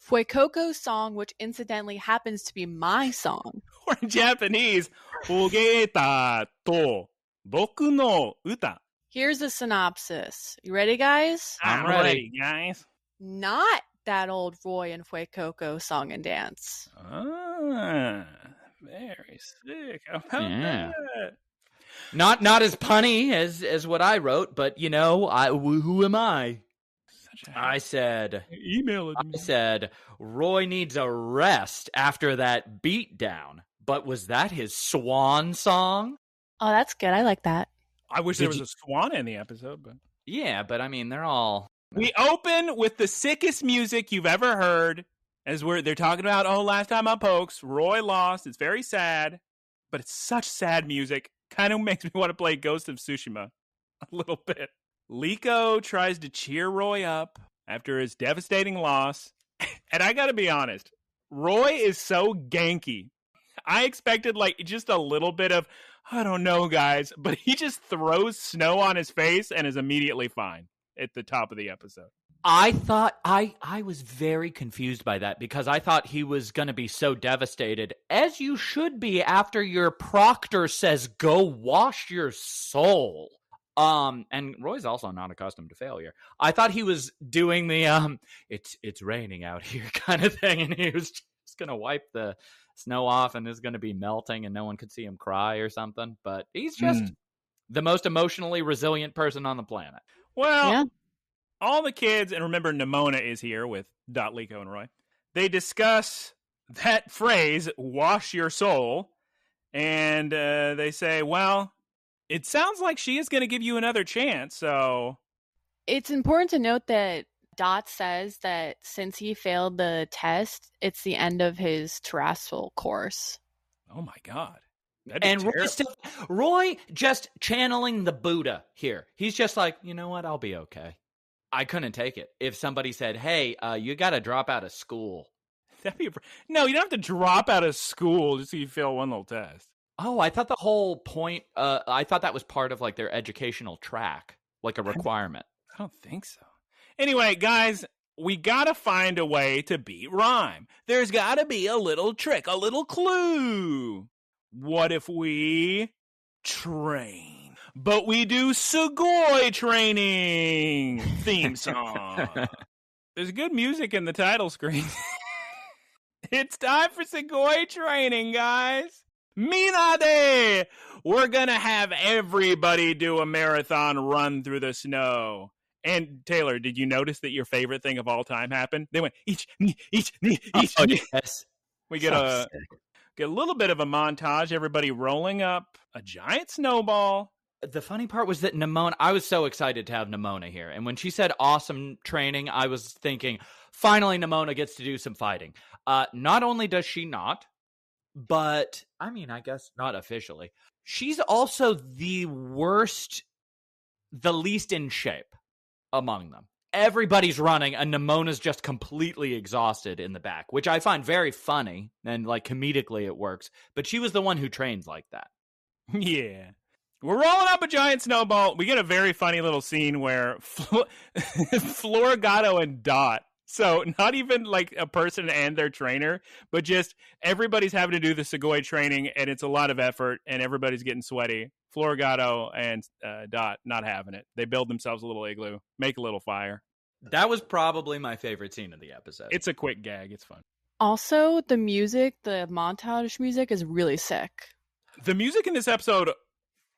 Fuecoco's song, which incidentally happens to be my song. Or in Japanese, Hogeeta to boku no uta. Here's a synopsis. You ready, guys? I'm ready, guys. Not that old Roy and Fuecoco song and dance. Ah, very sick. How about that? Not as punny as what I wrote, but you know, who am I? I said, email it. I said, Roy needs a rest after that beatdown. But was that his swan song? Oh, that's good. I like that. I wish there was a swan in the episode, but yeah, but I mean, they're all. We open with the sickest music you've ever heard, as they're talking about, last time on Pokes, Roy lost. It's very sad, but it's such sad music. Kind of makes me want to play Ghost of Tsushima a little bit. Liko tries to cheer Roy up after his devastating loss. And I gotta be honest, Roy is so ganky. I expected just a little bit of, I don't know, guys, but he just throws snow on his face and is immediately fine at the top of the episode. I thought I was very confused by that because I thought he was going to be so devastated, as you should be after your proctor says, go wash your soul. And Roy's also not accustomed to failure. I thought he was doing the, it's raining out here kind of thing. And he was just going to wipe the snow off and is going to be melting and no one could see him cry or something. But he's just the most emotionally resilient person on the planet. Well, yeah. All the kids, and remember Nimona is here with Liko and Roy, they discuss that phrase, wash your soul, and they say, well, it sounds like she is going to give you another chance, so... It's important to note that Dot says that since he failed the test, it's the end of his Terestal course. Oh my god. And Roy just channeling the Buddha here. He's just like, you know what, I'll be okay. I couldn't take it. If somebody said, hey, you got to drop out of school. No, you don't have to drop out of school just so you fail one little test. Oh, I thought the whole point, I thought that was part of their educational track, like a requirement. I don't think so. Anyway, guys, we got to find a way to beat rhyme. There's got to be a little trick, a little clue. What if we train? But we do Sugoi training theme song. There's good music in the title screen. It's time for Sugoi training, guys. Minade! We're going to have everybody do a marathon run through the snow. And Taylor, did you notice that your favorite thing of all time happened? They went, each. Yes. We get a little bit of a montage, everybody rolling up a giant snowball. The funny part was that Nimona, I was so excited to have Nimona here. And when she said awesome training, I was thinking, finally Nimona gets to do some fighting. Not only does she not, but, I mean, I guess not officially, she's also the least in shape among them. everybody's running and Nemona's just completely exhausted in the back, which I find very funny and like comedically it works. But she was the one who trains like that. Yeah. We're rolling up a giant snowball. We get a very funny little scene where Florigato and Dot, so not even like a person and their trainer, but just everybody's having to do the Sugoi training, and it's a lot of effort, and everybody's getting sweaty. Florigato and Dot not having it. They build themselves a little igloo, make a little fire. That was probably my favorite scene of the episode. It's a quick gag. It's fun. Also, the music, the montage music is really sick. The music in this episode,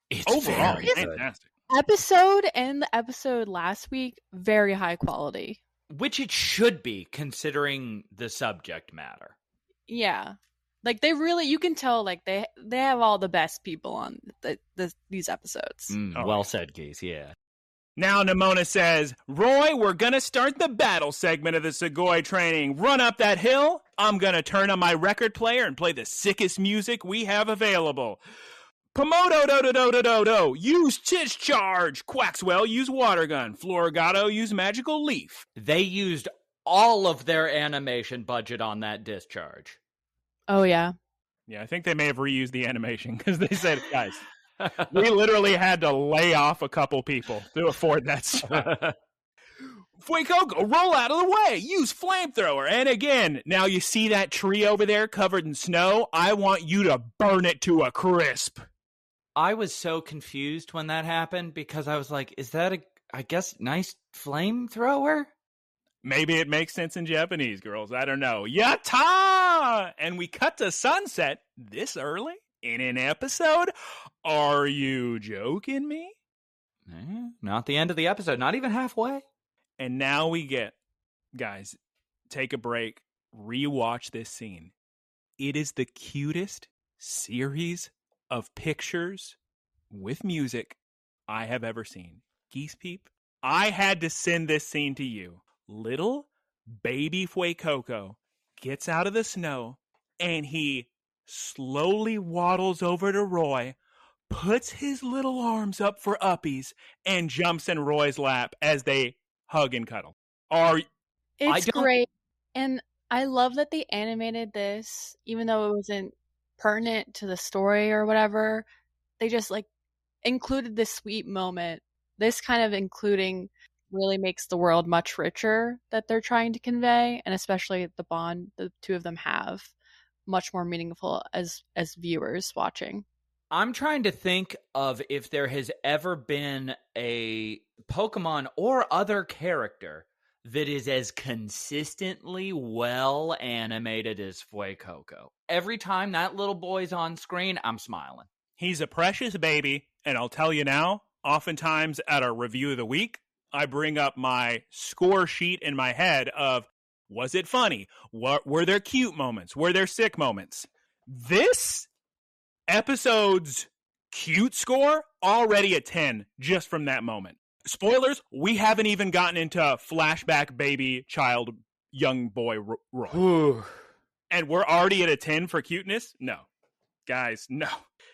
It's overall, very fantastic. Episode and the episode last week, very high quality. Which it should be, considering the subject matter. Yeah. Like, they really, you can tell, like, they have all the best people on these episodes. Well said, Geese, yeah. Now Nemona says, Roy, we're going to start the battle segment of the Sugoi training. Run up that hill. I'm going to turn on my record player and play the sickest music we have available. Pomodo do use Discharge. Quaxwell use Water Gun. Florigato use Magical Leaf. They used all of their animation budget on that discharge. Oh, yeah. Yeah, I think they may have reused the animation because they said, guys, we literally had to lay off a couple people to afford that stuff. Fuecoco, roll out of the way. Use Flamethrower. And again, now you see that tree over there covered in snow? I want you to burn it to a crisp. I was so confused when that happened because I was like, is that I guess, nice flamethrower? Maybe it makes sense in Japanese, girls. I don't know. Yatta! And we cut to sunset this early in an episode? Are you joking me? Not the end of the episode, not even halfway. And now we get, guys, take a break, rewatch this scene. It is the cutest series of pictures with music I have ever seen. Geese Peep, I had to send this scene to you. Little baby Fuecoco gets out of the snow and he slowly waddles over to Roy, puts his little arms up for uppies, and jumps in Roy's lap as they hug and cuddle. It's great. And I love that they animated this, even though it wasn't pertinent to the story or whatever. They just like included this sweet moment. This kind of including really makes the world much richer that they're trying to convey, and especially the bond the two of them have much more meaningful as viewers watching. I'm trying to think of if there has ever been a Pokemon or other character that is as consistently well animated as Fuecoco. Every time that little boy's on screen, I'm smiling. He's a precious baby, and I'll tell you now, oftentimes at our review of the week, I bring up my score sheet in my head of, was it funny? Were there cute moments? Were there sick moments? This episode's cute score, already a 10 just from that moment. Spoilers, we haven't even gotten into flashback baby, child, young boy Roy. And we're already at a 10 for cuteness? No. Guys, no.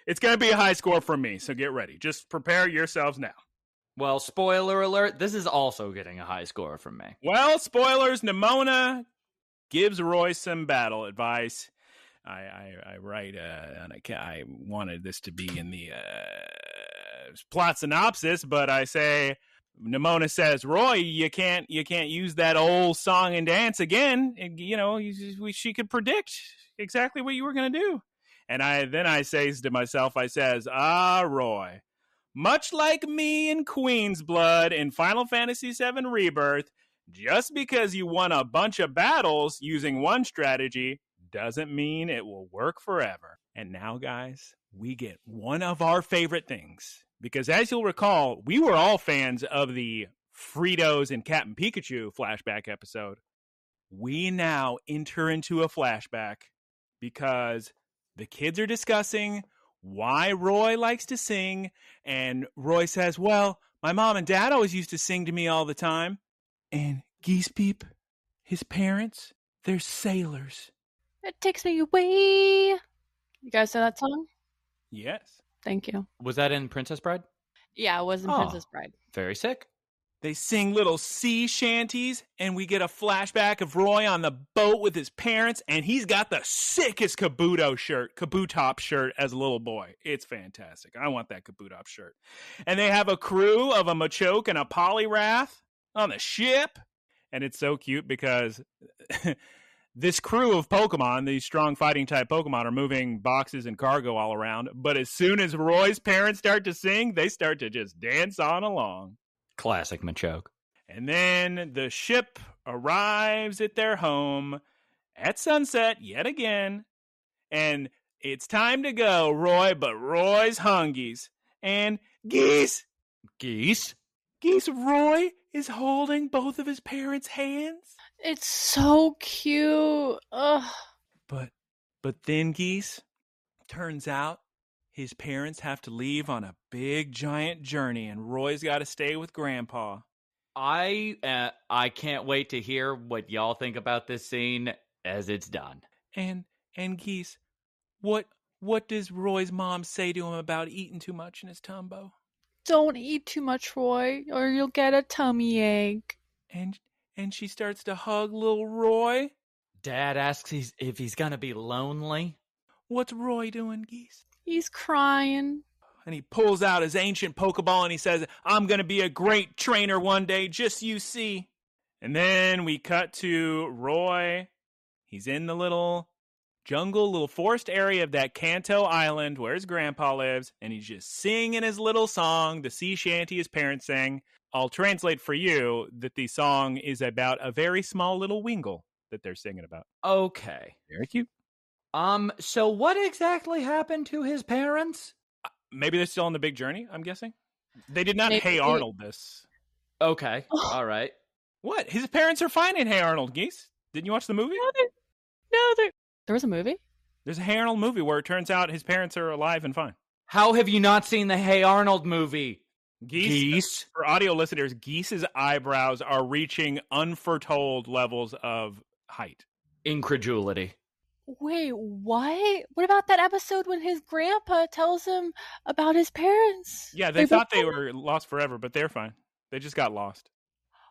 It's going to be a high score from me, so get ready. Just prepare yourselves now. Well, spoiler alert, this is also getting a high score from me. Well, spoilers, Nemona gives Roy some battle advice. I write I wanted this to be in the plot synopsis, but I say Nemona says, Roy, you can't use that old song and dance again. You know, she could predict exactly what you were going to do. And I says to myself, Roy, much like me in Queen's Blood in Final Fantasy VII Rebirth, just because you won a bunch of battles using one strategy doesn't mean it will work forever. And now, guys, we get one of our favorite things. Because as you'll recall, we were all fans of the Fritos and Captain Pikachu flashback episode. We now enter into a flashback because the kids are discussing why Roy likes to sing, and Roy says, well, my mom and dad always used to sing to me all the time. And Geese Peep, his parents, they're sailors. It takes me away. You guys know that song? Yes. Thank you. Was that in Princess Bride? Yeah, it was in Princess Bride. Very sick. They sing little sea shanties, and we get a flashback of Roy on the boat with his parents, and he's got the sickest Kabutop shirt as a little boy. It's fantastic. I want that Kabutop shirt. And they have a crew of a Machoke and a Poliwrath on the ship, and it's so cute because this crew of Pokemon, these strong fighting type Pokemon, are moving boxes and cargo all around, but as soon as Roy's parents start to sing, they start to just dance on along. Classic Machoke. And then the ship arrives at their home at sunset yet again. And it's time to go, Roy, but Roy's hungies. And Geese, Roy is holding both of his parents' hands. It's so cute. Ugh. But then, Geese, turns out his parents have to leave on a big, giant journey, and Roy's got to stay with Grandpa. I can't wait to hear what y'all think about this scene as it's done. And Geese, what does Roy's mom say to him about eating too much in his tumbo? Don't eat too much, Roy, or you'll get a tummy ache. And she starts to hug little Roy. Dad asks if he's gonna be lonely. What's Roy doing, Geese? He's crying. And he pulls out his ancient Pokeball and he says, I'm going to be a great trainer one day, just you see. And then we cut to Roy. He's in the little jungle, little forest area of that Kanto Island where his grandpa lives. And he's just singing his little song, the sea shanty his parents sang. I'll translate for you that the song is about a very small little Wingle that they're singing about. Okay. Very cute. So what exactly happened to his parents? Maybe they're still on the big journey, I'm guessing. They did not Hey Arnold this. Okay. All right. What? His parents are fine in Hey Arnold, Geese. Didn't you watch the movie? There was a movie? There's a Hey Arnold movie where it turns out his parents are alive and fine. How have you not seen the Hey Arnold movie? Geese? For audio listeners, Geese's eyebrows are reaching unforetold levels of height. Incredulity. Wait, what? What about that episode when his grandpa tells him about his parents? Yeah, they thought they were lost forever, but they're fine. They just got lost.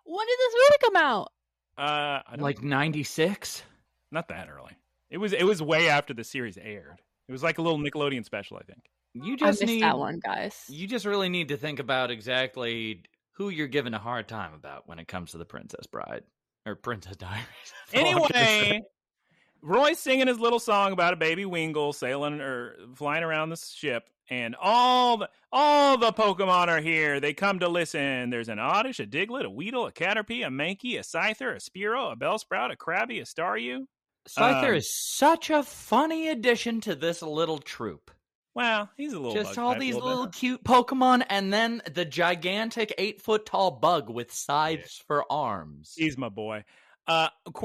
When did this movie come out? I don't like 96? Not that early. It was way after the series aired. It was like a little Nickelodeon special, I think. You just I missed that one, guys. You just really need to think about exactly who you're giving a hard time about when it comes to the Princess Bride or Princess Diaries. Anyway, Roy's singing his little song about a baby Wingle sailing or flying around the ship, and all the Pokemon are here. They come to listen. There's an Oddish, a Diglett, a Weedle, a Caterpie, a Mankey, a Scyther, a Spearow, a Bellsprout, a Krabby, a Staryu. Scyther is such a funny addition to this little troop. Well, he's a little just all these little cute Pokemon, and then the gigantic 8-foot-tall bug with scythes for arms. He's my boy.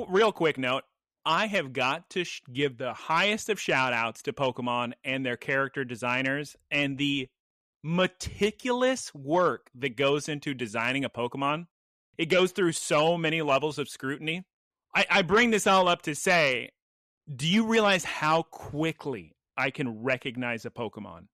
Real quick note. I have got to give the highest of shout-outs to Pokemon and their character designers and the meticulous work that goes into designing a Pokemon. It goes through so many levels of scrutiny. I bring this all up to say, do you realize how quickly I can recognize a Pokemon?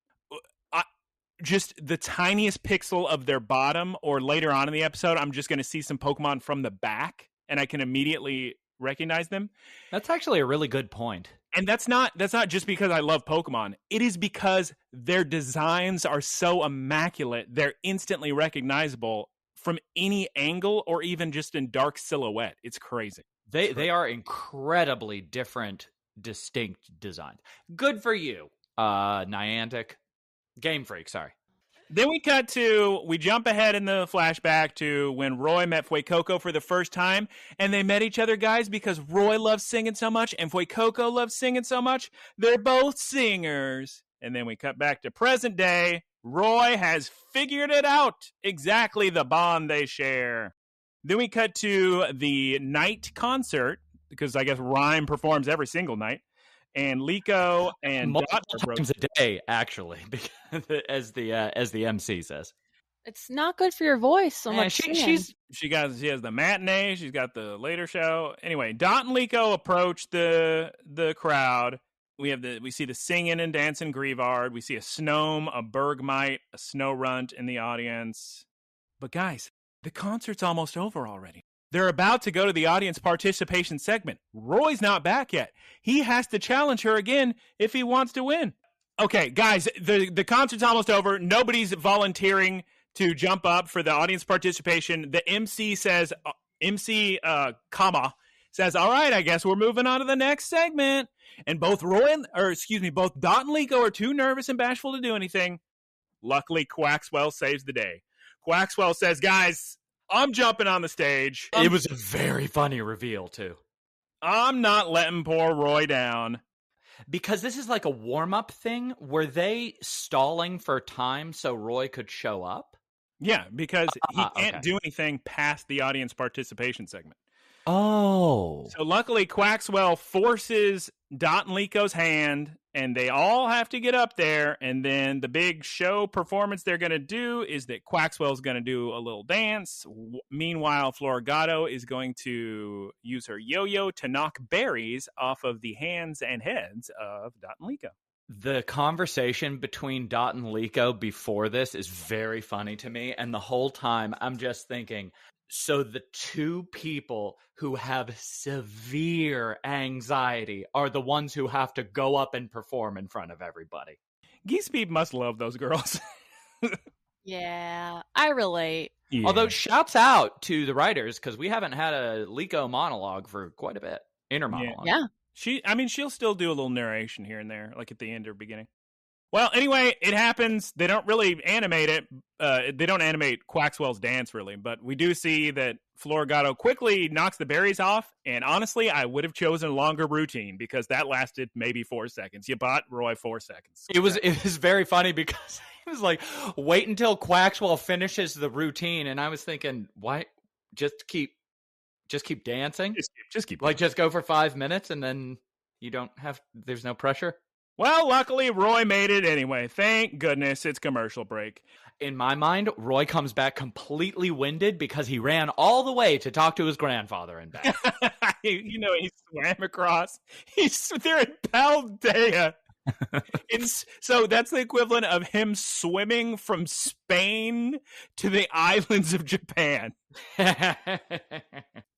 Just the tiniest pixel of their bottom, or later on in the episode, I'm just going to see some Pokemon from the back, and I can immediately recognize them. That's actually a really good point. And that's not just because I love Pokemon. It is because their designs are so immaculate, they're instantly recognizable from any angle or even just in dark silhouette. It's crazy. They are incredibly different, distinct designs. Good for you, Niantic. Game Freak, sorry. Then we jump ahead in the flashback to when Roy met Fuecoco for the first time, and they met each other, guys, because Roy loves singing so much and Fuecoco loves singing so much. They're both singers. And then we cut back to present day. Roy has figured it out, exactly the bond they share. Then we cut to the night concert, because I guess Rhyme performs every single night. And Liko and multiple times a day, actually, as the MC says. It's not good for your voice so much. She has the matinee. She's got the later show. Anyway, Dot and Liko approach the crowd. We see the singing and dancing Grievard. We see a Snome, a Bergmite, a Snorunt in the audience. But guys, the concert's almost over already. They're about to go to the audience participation segment. Roy's not back yet. He has to challenge her again if he wants to win. Okay, guys, the concert's almost over. Nobody's volunteering to jump up for the audience participation. The MC says, says, all right, I guess we're moving on to the next segment. And both both Dot and Liko are too nervous and bashful to do anything. Luckily, Quaxwell saves the day. Quaxwell says, guys, I'm jumping on the stage. It was a very funny reveal, too. I'm not letting poor Roy down. Because this is like a warm-up thing. Were they stalling for time so Roy could show up? Yeah, because he can't do anything past the audience participation segment. Oh. So luckily, Quaxwell forces Dot and Liko's hand, and they all have to get up there. And then the big show performance they're going to do is that Quaxwell's going to do a little dance. Meanwhile, Florigato is going to use her yo-yo to knock berries off of the hands and heads of Dot and Liko. The conversation between Dot and Liko before this is very funny to me. And the whole time, I'm just thinking, so the two people who have severe anxiety are the ones who have to go up and perform in front of everybody. Geese Peep must love those girls. Yeah, I relate. Yeah. Although shouts out to the writers, because we haven't had a Liko monologue for quite a bit. Inner monologue. Yeah. She'll still do a little narration here and there, like at the end or beginning. Well, anyway, it happens. They don't really animate it. They don't animate Quaxwell's dance, really. But we do see that Florigato quickly knocks the berries off. And honestly, I would have chosen a longer routine because that lasted maybe 4 seconds. You bought Roy 4 seconds. It was very funny because it was like, wait until Quaxwell finishes the routine. And I was thinking, why? Just keep dancing? Just keep like, just go for 5 minutes and then there's no pressure. Well, luckily, Roy made it anyway. Thank goodness it's commercial break. In my mind, Roy comes back completely winded because he ran all the way to talk to his grandfather and back. He swam across. They're in Paldea. So that's the equivalent of him swimming from Spain to the islands of Japan.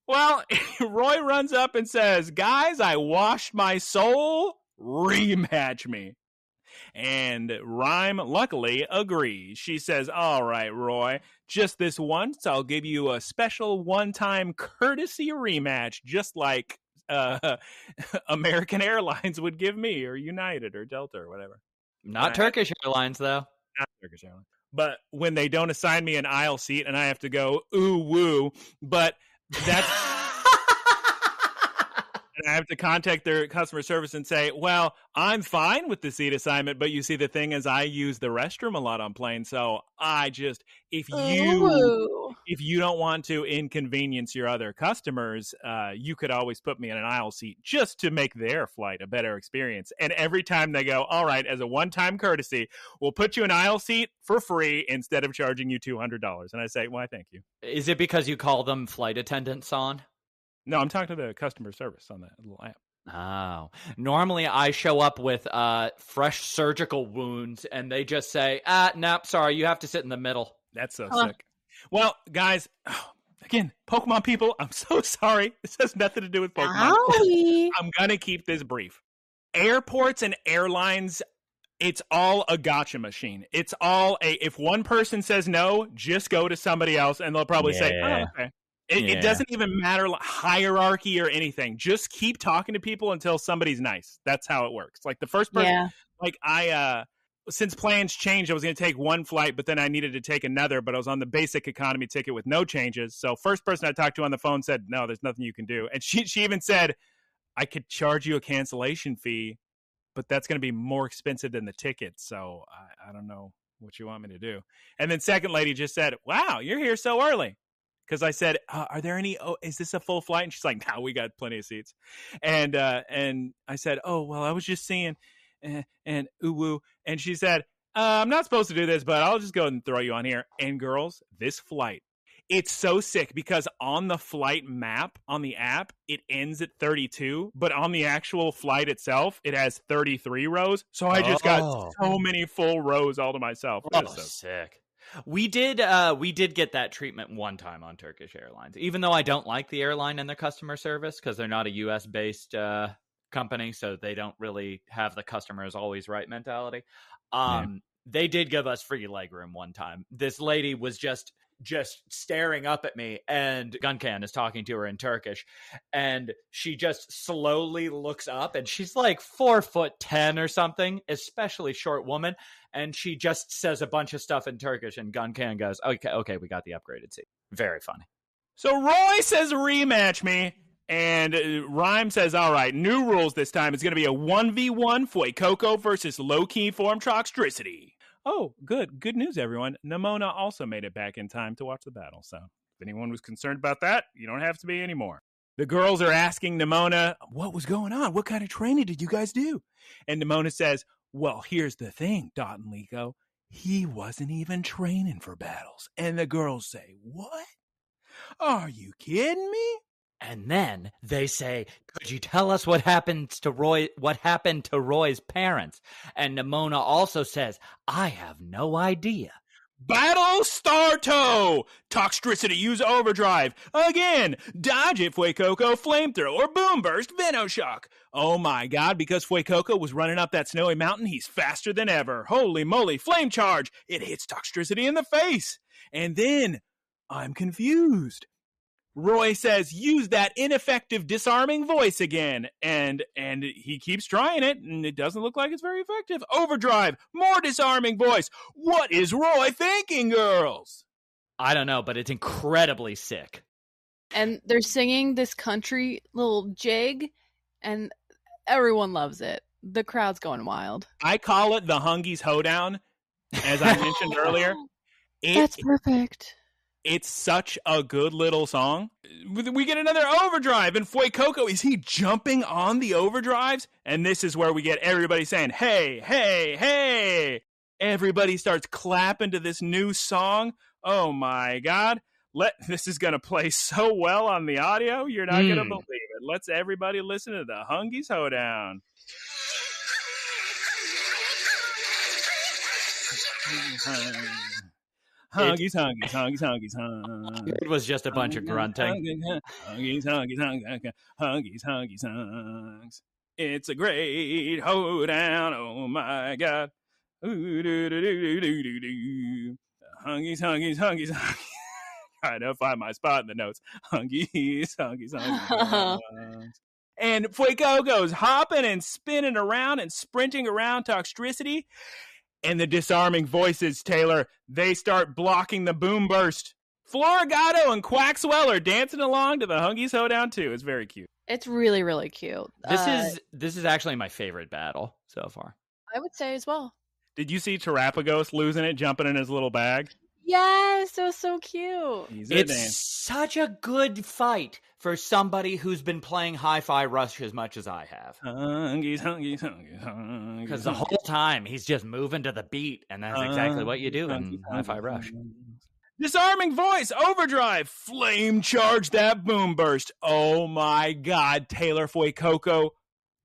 Well, Roy runs up and says, guys, I washed my soul. Rematch me. And Rhyme luckily agrees. She says, all right, Roy, just this once, I'll give you a special one-time courtesy rematch, just like American Airlines would give me, or United, or Delta, or whatever. Not Turkish Airlines, though. Not Turkish Airlines. But when they don't assign me an aisle seat and I have to go, ooh, woo, but that's... And I have to contact their customer service and say, well, I'm fine with the seat assignment, but you see, the thing is I use the restroom a lot on planes, so if you don't want to inconvenience your other customers, you could always put me in an aisle seat just to make their flight a better experience. And every time they go, all right, as a one-time courtesy, we'll put you in an aisle seat for free instead of charging you $200. And I say, why, thank you. Is it because you call them flight attendants on? No, I'm talking to the customer service on that little app. Oh. Normally, I show up with fresh surgical wounds, and they just say, nope, sorry, you have to sit in the middle. That's so sick. Well, guys, again, Pokemon people, I'm so sorry. This has nothing to do with Pokemon. I'm going to keep this brief. Airports and airlines, it's all a gotcha machine. It's all if one person says no, just go to somebody else, and they'll probably say, oh, okay. It doesn't even matter hierarchy or anything. Just keep talking to people until somebody's nice. That's how it works. Like the first person, since plans changed, I was going to take one flight, but then I needed to take another, but I was on the basic economy ticket with no changes. So first person I talked to on the phone said, no, there's nothing you can do. And she even said, I could charge you a cancellation fee, but that's going to be more expensive than the ticket. So I don't know what you want me to do. And then second lady just said, wow, you're here so early. Because I said, are there any, is this a full flight? And she's like, no, we got plenty of seats. And I said, oh, well, I was just seeing, and ooh, woo. And she said, I'm not supposed to do this, but I'll just go and throw you on here. And girls, this flight, it's so sick because on the flight map, on the app, it ends at 32. But on the actual flight itself, it has 33 rows. So I just got so many full rows all to myself. Oh, so sick. We did get that treatment one time on Turkish Airlines, even though I don't like the airline and their customer service because they're not a U.S. based company, so they don't really have the customer is always right mentality. They did give us free legroom one time. This lady was just staring up at me, and Guncan is talking to her in Turkish, and she just slowly looks up, and she's like 4'10" or something, especially short woman, and she just says a bunch of stuff in Turkish, and Guncan goes, okay, we got the upgraded seat. Very funny. So Roy says rematch me, and Rhyme says, all right, new rules this time. It's going to be a 1v1 Fuecoco versus low-key form Toxtricity. Oh, good news, everyone. Nimona also made it back in time to watch the battle, so if anyone was concerned about that, you don't have to be anymore. The girls are asking Nimona, what was going on? What kind of training did you guys do? And Nimona says, well, here's the thing, Dot and Liko. He wasn't even training for battles. And the girls say, what? Are you kidding me? And then they say, could you tell us what happened to Roy's parents? And Nimona also says, I have no idea. Battle Starto! Toxtricity, use Overdrive. Again, dodge it, Fuecoco, Flamethrower, Boom Burst, Venoshock. Oh my god, because Fuecoco was running up that snowy mountain, he's faster than ever. Holy moly, Flame Charge! It hits Toxtricity in the face. And then, I'm confused. Roy says, use that ineffective disarming voice again. And he keeps trying it, and it doesn't look like it's very effective. Overdrive, more disarming voice. What is Roy thinking, girls? I don't know, but it's incredibly sick. And they're singing this country little jig, and everyone loves it. The crowd's going wild. I call it the Hungies Hoedown, as I mentioned earlier. That's perfect. It's such a good little song. We get another overdrive, and Fuecoco, is he jumping on the overdrives? And this is where we get everybody saying, hey, hey, hey. Everybody starts clapping to this new song. Oh, my God. This is going to play so well on the audio, you're not going to believe it. Let's everybody listen to the Hungies Hoedown. Hungies. It was just a bunch of grunting. Hungies. It's a great hoedown. Oh my god. Hungies. Trying to find my spot in the notes. Hungies. And Fuecoco's hopping and spinning around and sprinting around Toxtricity. And the disarming voices, Taylor, they start blocking the boom burst. Florigato and Quaxwell are dancing along to the Hungies Hoedown too. It's very cute. It's really, really cute. This is actually my favorite battle so far. I would say as well. Did you see Terapagos losing it, jumping in his little bag? Yes, it was so cute. It's such a good fight for somebody who's been playing Hi-Fi Rush as much as I have. Hungies. Because the whole time he's just moving to the beat, and that's exactly what you do in Hi-Fi Rush. Disarming voice, overdrive, flame charge that boom burst. Oh my god, Taylor Fuecoco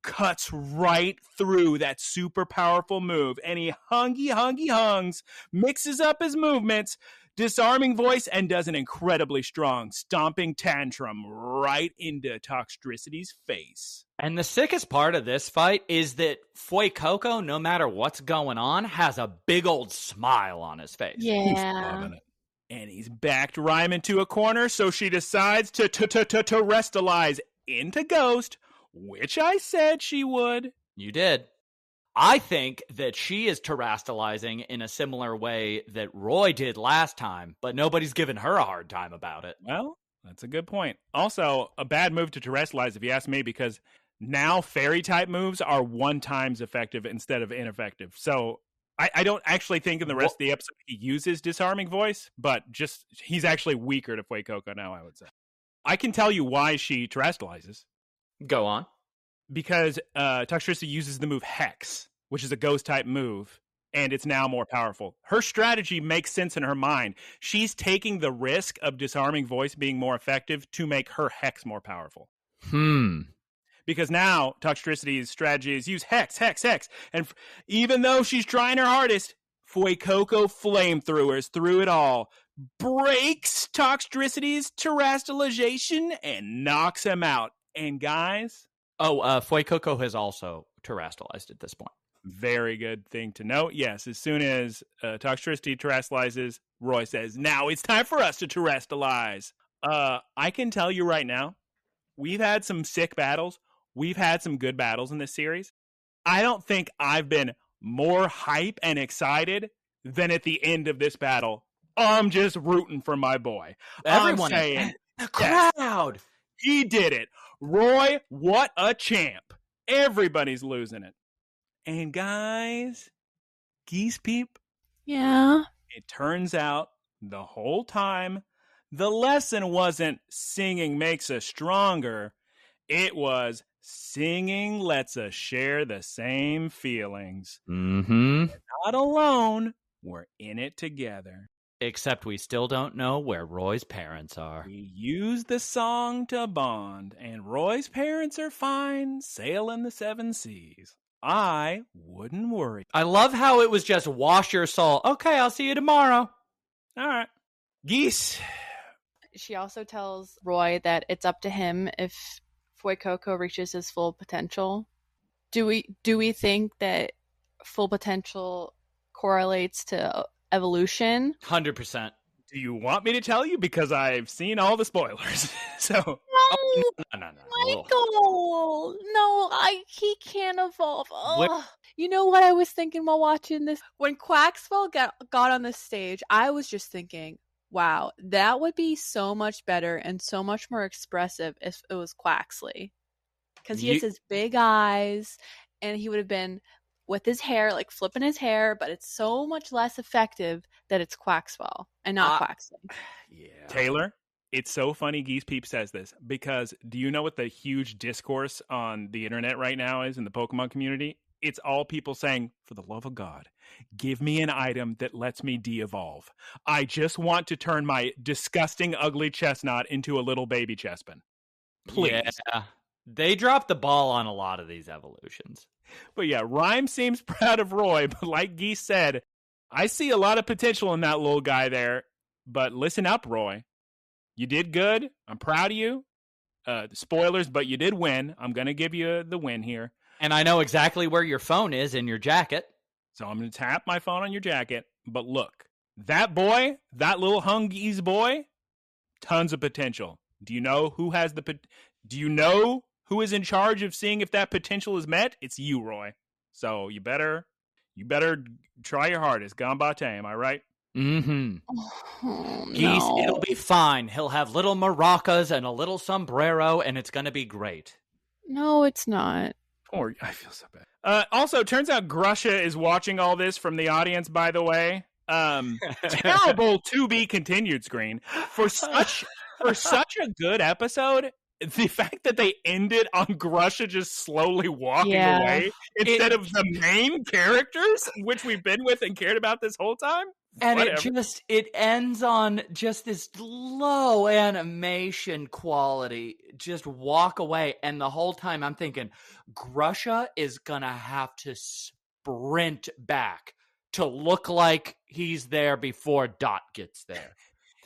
cuts right through that super powerful move, and he hungs, mixes up his movements, disarming voice, and does an incredibly strong stomping tantrum right into Toxtricity's face. And the sickest part of this fight is that Fuecoco, no matter what's going on, has a big old smile on his face. Yeah. He's loving it. And he's backed Rhyme into a corner, so she decides to Terestalize into Ghost, which I said she would. You did. I think that she is terastalizing in a similar way that Roy did last time, but nobody's given her a hard time about it. Well, that's a good point. Also, a bad move to terastalize, if you ask me, because now fairy-type moves are 1 times effective instead of ineffective. So I don't actually think in the rest of the episode he uses disarming voice, but just he's actually weaker to Fuecoco now, I would say. I can tell you why she terastalizes. Go on. Because Toxtricity uses the move Hex, which is a ghost-type move, and it's now more powerful. Her strategy makes sense in her mind. She's taking the risk of disarming voice being more effective to make her Hex more powerful. Because now Toxtricity's strategy is use Hex. And even though she's trying her hardest, Fuecoco flamethrowers through it all, breaks Toxtricity's terastallization, and knocks him out. And guys... Fuecoco has also terastallized at this point. Very good thing to note. Yes, as soon as Toxtricity terastallizes, Roy says, now it's time for us to terastallize. I can tell you right now, we've had some sick battles. We've had some good battles in this series. I don't think I've been more hype and excited than at the end of this battle. I'm just rooting for my boy. Everyone, I'm saying, the crowd. Yes, he did it. Roy, what a champ. Everybody's losing it. And guys, Geese Peep. Yeah. It turns out the whole time, the lesson wasn't singing makes us stronger. It was singing lets us share the same feelings. Mm-hmm. We're not alone. We're in it together. Except we still don't know where Roy's parents are. We use the song to bond, and Roy's parents are fine, sailing the 7 seas. I wouldn't worry. I love how it was just wash your soul. Okay, I'll see you tomorrow. All right. Geese. She also tells Roy that it's up to him if Fuecoco reaches his full potential. Do we think that full potential correlates to evolution? 100%. Do you want me to tell you? Because I've seen all the spoilers. So No. Michael, no, he can't evolve. Ugh. You know what I was thinking while watching this? When Quaxwell got on the stage, I was just thinking, wow, that would be so much better and so much more expressive if it was Quaxley. Because he has his big eyes, and he would have been with his hair, like flipping his hair, but it's so much less effective that it's Quaxwell and not Quaxley. Yeah. Taylor, it's so funny Geese Peep says this, because do you know what the huge discourse on the internet right now is in the Pokemon community? It's all people saying, for the love of God, give me an item that lets me de-evolve. I just want to turn my disgusting, ugly chestnut into a little baby Chespin. Please. Yeah. They dropped the ball on a lot of these evolutions. But yeah, Rhyme seems proud of Roy, but like Geese said, I see a lot of potential in that little guy there. But listen up, Roy. You did good. I'm proud of you. Spoilers, but you did win. I'm going to give you the win here. And I know exactly where your phone is in your jacket. So I'm going to tap my phone on your jacket. But look, that boy, that little Hungies boy, tons of potential. Do you know who has do you know who is in charge of seeing if that potential is met? It's you, Roy. So you better try your hardest. Gambate, am I right? Mm-hmm. Oh, Geese, no. it'll be fine. He'll have little maracas and a little sombrero, and it's going to be great. No, it's not. Or I feel so bad. Also, it turns out Grusha is watching all this from the audience, by the way. Terrible to be continued screen. For such a good episode, the fact that they ended on Grusha just slowly walking away instead of the main characters, which we've been with and cared about this whole time. And Whatever. it ends on just this low animation quality. Just walk away. And the whole time I'm thinking, Grusha is going to have to sprint back to look like he's there before Dot gets there.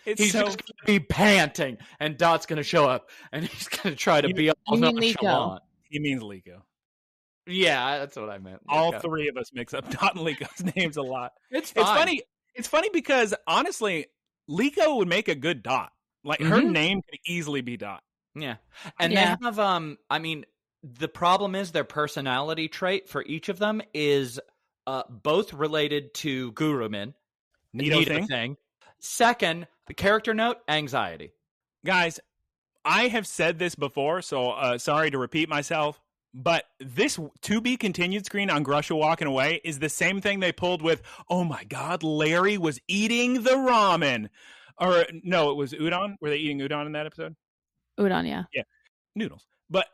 He's just going to be panting, and Dot's going to show up, and he's going to try to be all nonchalant. He means Liko. Yeah, that's what I meant. All three of us mix up Dot and Liko's names a lot. It's funny. It's funny because, honestly, Liko would make a good Dot. Like, her name could easily be Dot. Yeah. And they have, the problem is their personality trait for each of them is both related to Gurumin. Nido thing. Second, the character note, anxiety. Guys, I have said this before, so sorry to repeat myself, but this to be continued screen on Grusha walking away is the same thing they pulled with, oh my God, Larry was eating the ramen. Or, no, it was udon. Were they eating udon in that episode? Udon, yeah. Yeah, noodles. But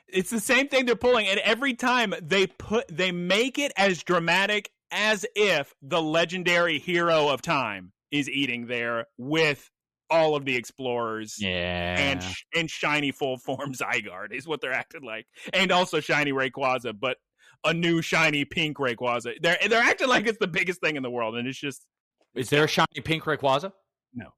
it's the same thing they're pulling, and every time they make it as dramatic as if the legendary hero of time is eating there with all of the explorers and shiny full form Zygarde is what they're acting like. And also shiny Rayquaza. But a new shiny pink Rayquaza. They're acting like it's the biggest thing in the world, and it's just. Is there a shiny pink Rayquaza? No.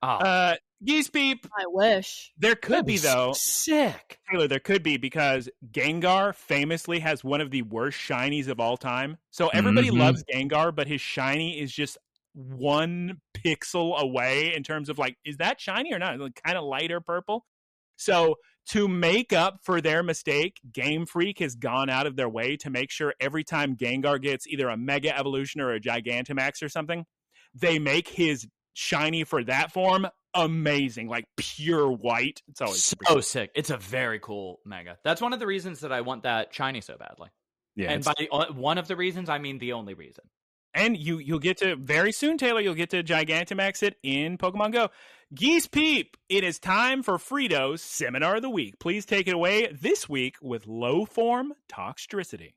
Oh. Geese Peep. I wish. There could be, though. Sick. Taylor, there could be, because Gengar famously has one of the worst shinies of all time. So everybody loves Gengar, but his shiny is just 1 pixel away in terms of, like, is that shiny or not? Like, kind of lighter purple. So to make up for their mistake, Game Freak has gone out of their way to make sure every time Gengar gets either a Mega Evolution or a Gigantamax or something, they make his shiny for that form amazing, like pure white. It's always so sick. It's a very cool Mega. That's one of the reasons that I want that shiny so badly. Yeah, and by one of the reasons, I mean the only reason. And you'll get to, very soon, Taylor, you'll get to Gigantamax it in Pokemon Go. Geese Peep, it is time for Frito's Seminar of the Week. Please take it away this week with low form Toxtricity.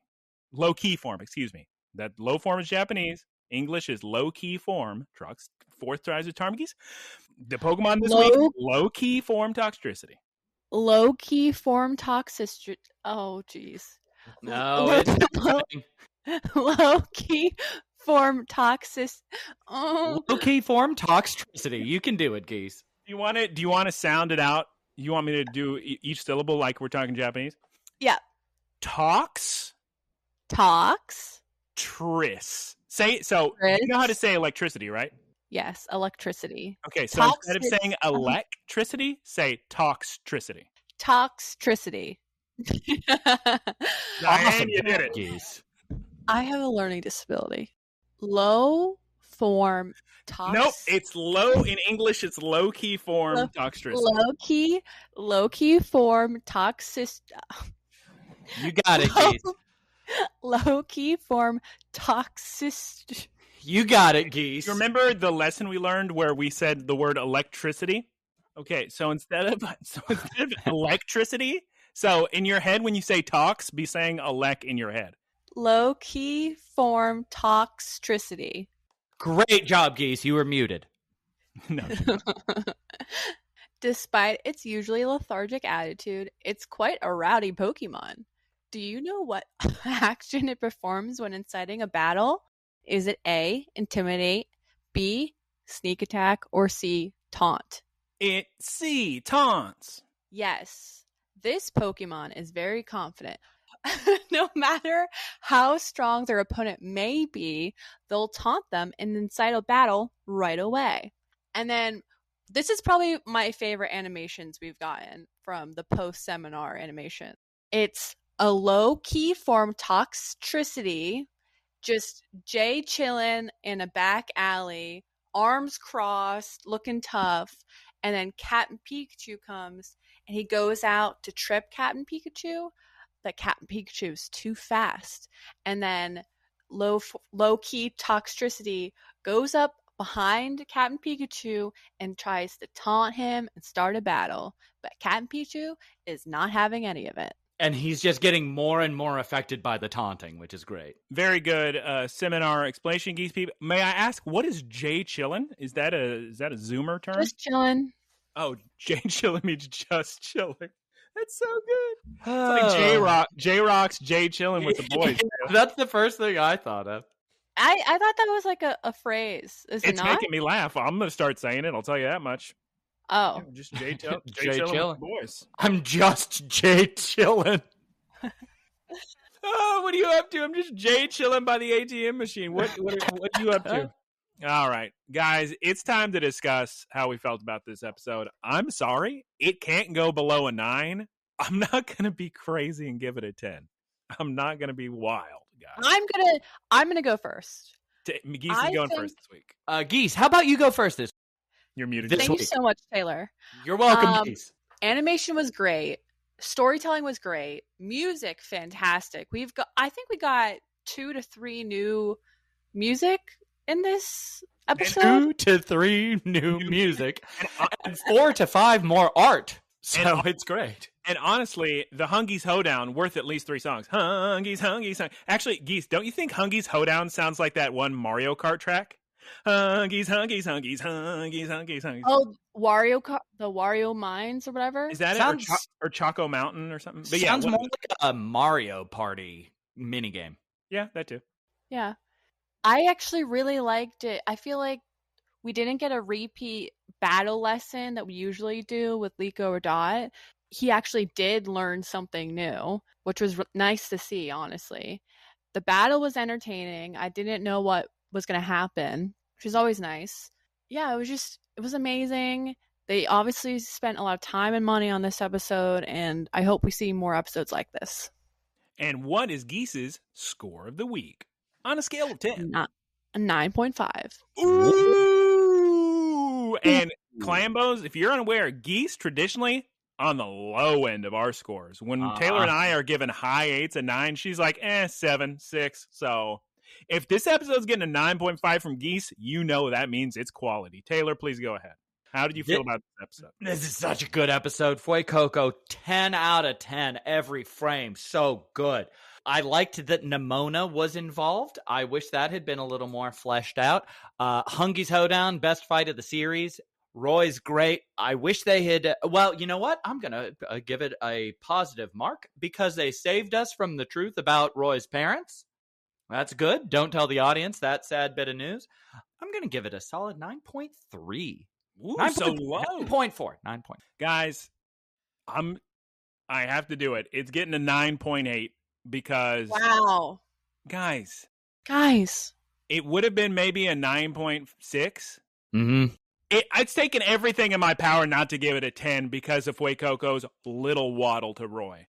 Low key form, excuse me. That low form is Japanese. English is low key form. Fourth tries with Tarmogeese. The Pokemon this week, low key form Toxtricity. Low key form Toxicity. Oh, jeez. No, low key form Toxicity. Oh. Low key form Toxtricity. You can do it, Geese. Do you want to sound it out? You want me to do each syllable like we're talking Japanese? Yeah. Tox. Tris. Say so. Tris. You know how to say electricity, right? Yes, electricity. Okay, so instead of saying electricity, say toxtricity. Toxtricity. Diane, you did it. Geese. I have a learning disability. Low form Nope, it's low in English. It's low key form toxtricity. Low key form toxicity. You got it, Geese. Low key form toxicity. You got it, Geese. You remember the lesson we learned where we said the word electricity? Okay, so instead of electricity, so in your head when you say tox, be saying elec in your head. Low key form toxtricity. Great job, Geese. You were muted. No. Despite its usually lethargic attitude, it's quite a rowdy Pokemon. Do you know what action it performs when inciting a battle? Is it A, intimidate, B, sneak attack, or C, taunt? It's C, taunts. Yes, this Pokemon is very confident. No matter how strong their opponent may be, they'll taunt them and incite a battle right away. And then, this is probably my favorite animations we've gotten from the post-seminar animation. It's a low-key form Toxtricity, just Jay chilling in a back alley, arms crossed, looking tough, and then Captain Pikachu comes, and he goes out to trip Captain Pikachu, but Captain Pikachu's too fast. And then low-key Toxtricity goes up behind Captain Pikachu and tries to taunt him and start a battle, but Captain Pikachu is not having any of it. And he's just getting more and more affected by the taunting, which is great. Very good seminar explanation, Geese Peep. May I ask, what is Jay Chillin'? Is that a Zoomer term? Just chillin'. Oh, Jay Chillin' means just chilling. That's so good. It's like J-Rock's Jay Chillin' with the boys. That's the first thing I thought of. I thought that was like a phrase. Is it not? It's making me laugh. I'm going to start saying it. I'll tell you that much. Oh. Yeah, just Jay Chillin' with the boys. I'm just Jay Chillin'. Oh, what are you up to? I'm just Jay chilling by the ATM machine. What are you up to? All right, guys, it's time to discuss how we felt about this episode. I'm sorry, it can't go below a 9. I'm not going to be crazy and give it a 10. I'm not going to be wild, guys. I'm gonna go first. Geese is going first this week. Geese, how about you go first this week? You're muted. Thank you so much, Taylor. You're welcome, Geese. Animation was great. Storytelling was great. Music, fantastic. I think we got 2 to 3 new music in this episode. 2 to 3 new music. And 4 to 5 more art. So it's great. And honestly, the Hungies Hoedown worth at least 3 songs. Hungies. Actually, Geese, don't you think Hungies Hoedown sounds like that one Mario Kart track? Hungies. Oh, the Wario Mines or whatever. Is that it? Or Choco Mountain or something? But sounds more like a Mario Party minigame. Yeah, that too. Yeah. I actually really liked it. I feel like we didn't get a repeat battle lesson that we usually do with Liko or Dot. He actually did learn something new, which was nice to see, honestly. The battle was entertaining. I didn't know what was going to happen, which is always nice. Yeah, it was amazing. They obviously spent a lot of time and money on this episode, and I hope we see more episodes like this. And what is Geese's score of the week on a scale of 10? A 9.5. Ooh! And Clambos, if you're unaware, Geese traditionally on the low end of our scores. When Taylor and I are given high 8s and 9s, she's like, 7, 6. So if this episode's getting a 9.5 from Geese, you know that means it's quality. Taylor, please go ahead. How did you feel about this episode? This is such a good episode. Fuecoco, 10 out of 10 every frame. So good. I liked that Nimona was involved. I wish that had been a little more fleshed out. Hungy's Hoedown, best fight of the series. Roy's great. I wish they had... Well, you know what? I'm going to give it a positive mark because they saved us from the truth about Roy's parents. That's good. Don't tell the audience that sad bit of news. I'm going to give it a solid 9.3. Ooh, so low. 9.4. 9. Guys, I have to do it. It's getting a 9.8 because... Wow. Guys. It would have been maybe a 9.6. Mm-hmm. It's taken everything in my power not to give it a 10 because of Fuecoco's little waddle to Roy.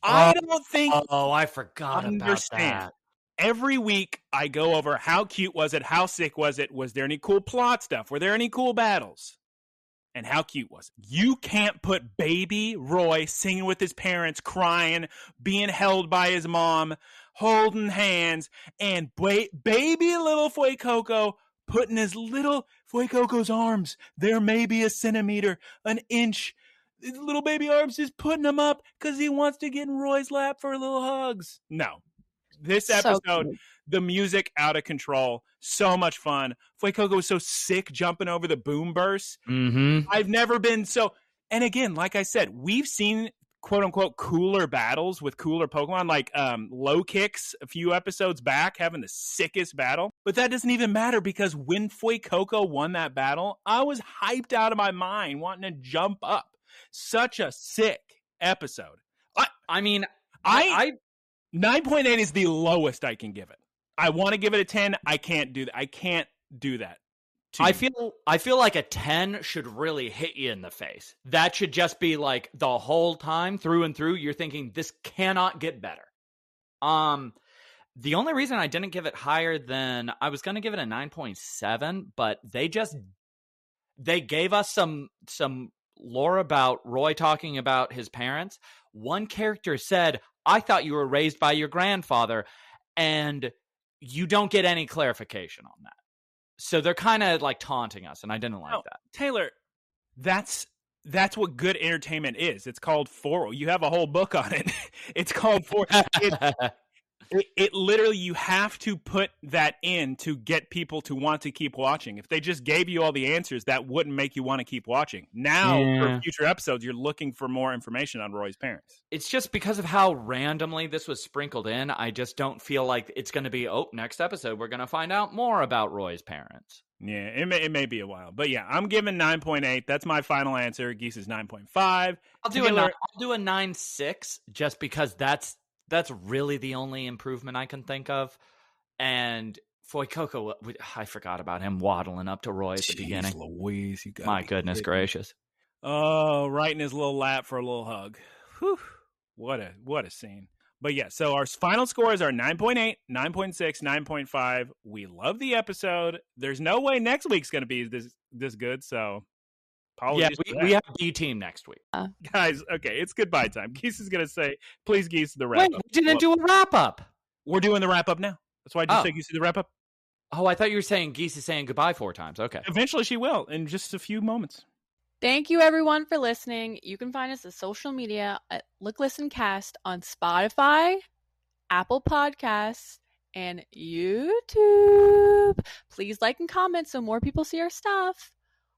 I don't think... Oh, I forgot about that. Every week, I go over how cute was it, how sick was it, was there any cool plot stuff, were there any cool battles, and how cute was it? You can't put baby Roy singing with his parents, crying, being held by his mom, holding hands, and baby little Fuecoco putting his little Fuecoco's arms, there may be a centimeter, an inch, his little baby arms just putting them up because he wants to get in Roy's lap for little hugs. No. This episode, the music out of control, so much fun. Fuecoco was so sick jumping over the boom bursts. Mm-hmm. I've never been so... And again, like I said, we've seen quote-unquote cooler battles with cooler Pokemon, like Low Kicks a few episodes back, having the sickest battle. But that doesn't even matter because when Fuecoco won that battle, I was hyped out of my mind, wanting to jump up. Such a sick episode. I mean... 9.8 is the lowest I can give it. I want to give it a 10. I can't do that. I can't do that. I feel like a 10 should really hit you in the face. That should just be like the whole time through and through. You're thinking this cannot get better. The only reason I didn't give it higher than I was going to give it a 9.7, but they gave us some lore about Roy talking about his parents. One character said, I thought you were raised by your grandfather, and you don't get any clarification on that. So they're kind of like taunting us, and I didn't like that. Taylor, that's what good entertainment is. It's called Foro. You have a whole book on it. It's called Foro. It literally, you have to put that in to get people to want to keep watching. If they just gave you all the answers, that wouldn't make you want to keep watching. Now, for future episodes, you're looking for more information on Roy's parents. It's just because of how randomly this was sprinkled in. I just don't feel like it's going to be, next episode, we're going to find out more about Roy's parents. Yeah, it may be a while. But yeah, I'm giving 9.8. That's my final answer. Geese is 9.5. I'll do a 9.6 just because that's really the only improvement I can think of. And Fuecoco, I forgot about him waddling up to Roy at the beginning. Louise, you got my goodness gracious. Oh, right in his little lap for a little hug. Whew. What a scene. But yeah, so our final scores are 9.8, 9.6, 9.5. We love the episode. There's no way next week's going to be this good, so... Yeah, we have B-Team next week. Guys, okay, it's goodbye time. Geese is going to say, please, Geese, the wrap-up. Wait, we didn't do a wrap-up. We're doing the wrap-up now. That's why I just say Geese, the wrap-up. Oh, I thought you were saying Geese is saying goodbye 4 times. Okay. Eventually she will, in just a few moments. Thank you, everyone, for listening. You can find us on social media at Look, Listen, Cast on Spotify, Apple Podcasts, and YouTube. Please like and comment so more people see our stuff.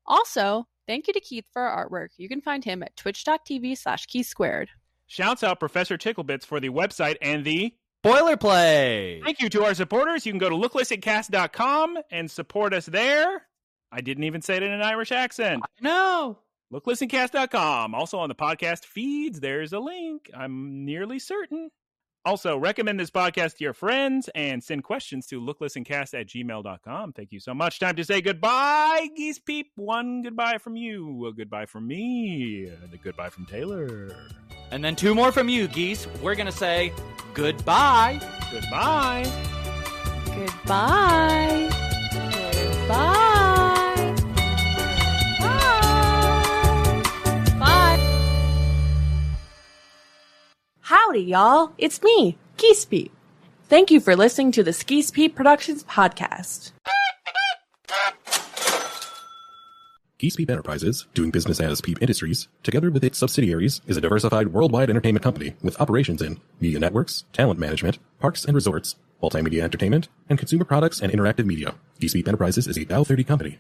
Also, thank you to Keith for our artwork. You can find him at twitch.tv/KeithSquared. Shouts out Professor Ticklebits for the website and the Boilerplate. Thank you to our supporters. You can go to looklistencast.com and support us there. I didn't even say it in an Irish accent. No. Looklistencast.com. Also on the podcast feeds, there's a link. I'm nearly certain. Also, recommend this podcast to your friends and send questions to looklistencast@gmail.com. Thank you so much. Time to say goodbye, Geese Peep. One goodbye from you, a goodbye from me, and a goodbye from Taylor. And then 2 more from you, Geese. We're going to say goodbye. Goodbye. Goodbye. Goodbye. Howdy, y'all. It's me, Geese Peep. Thank you for listening to the Geese Peep Productions podcast. Geese Peep Enterprises, doing business as Peep Industries, together with its subsidiaries, is a diversified worldwide entertainment company with operations in media networks, talent management, parks and resorts, multimedia entertainment, and consumer products and interactive media. Geese Peep Enterprises is a Dow 30 company.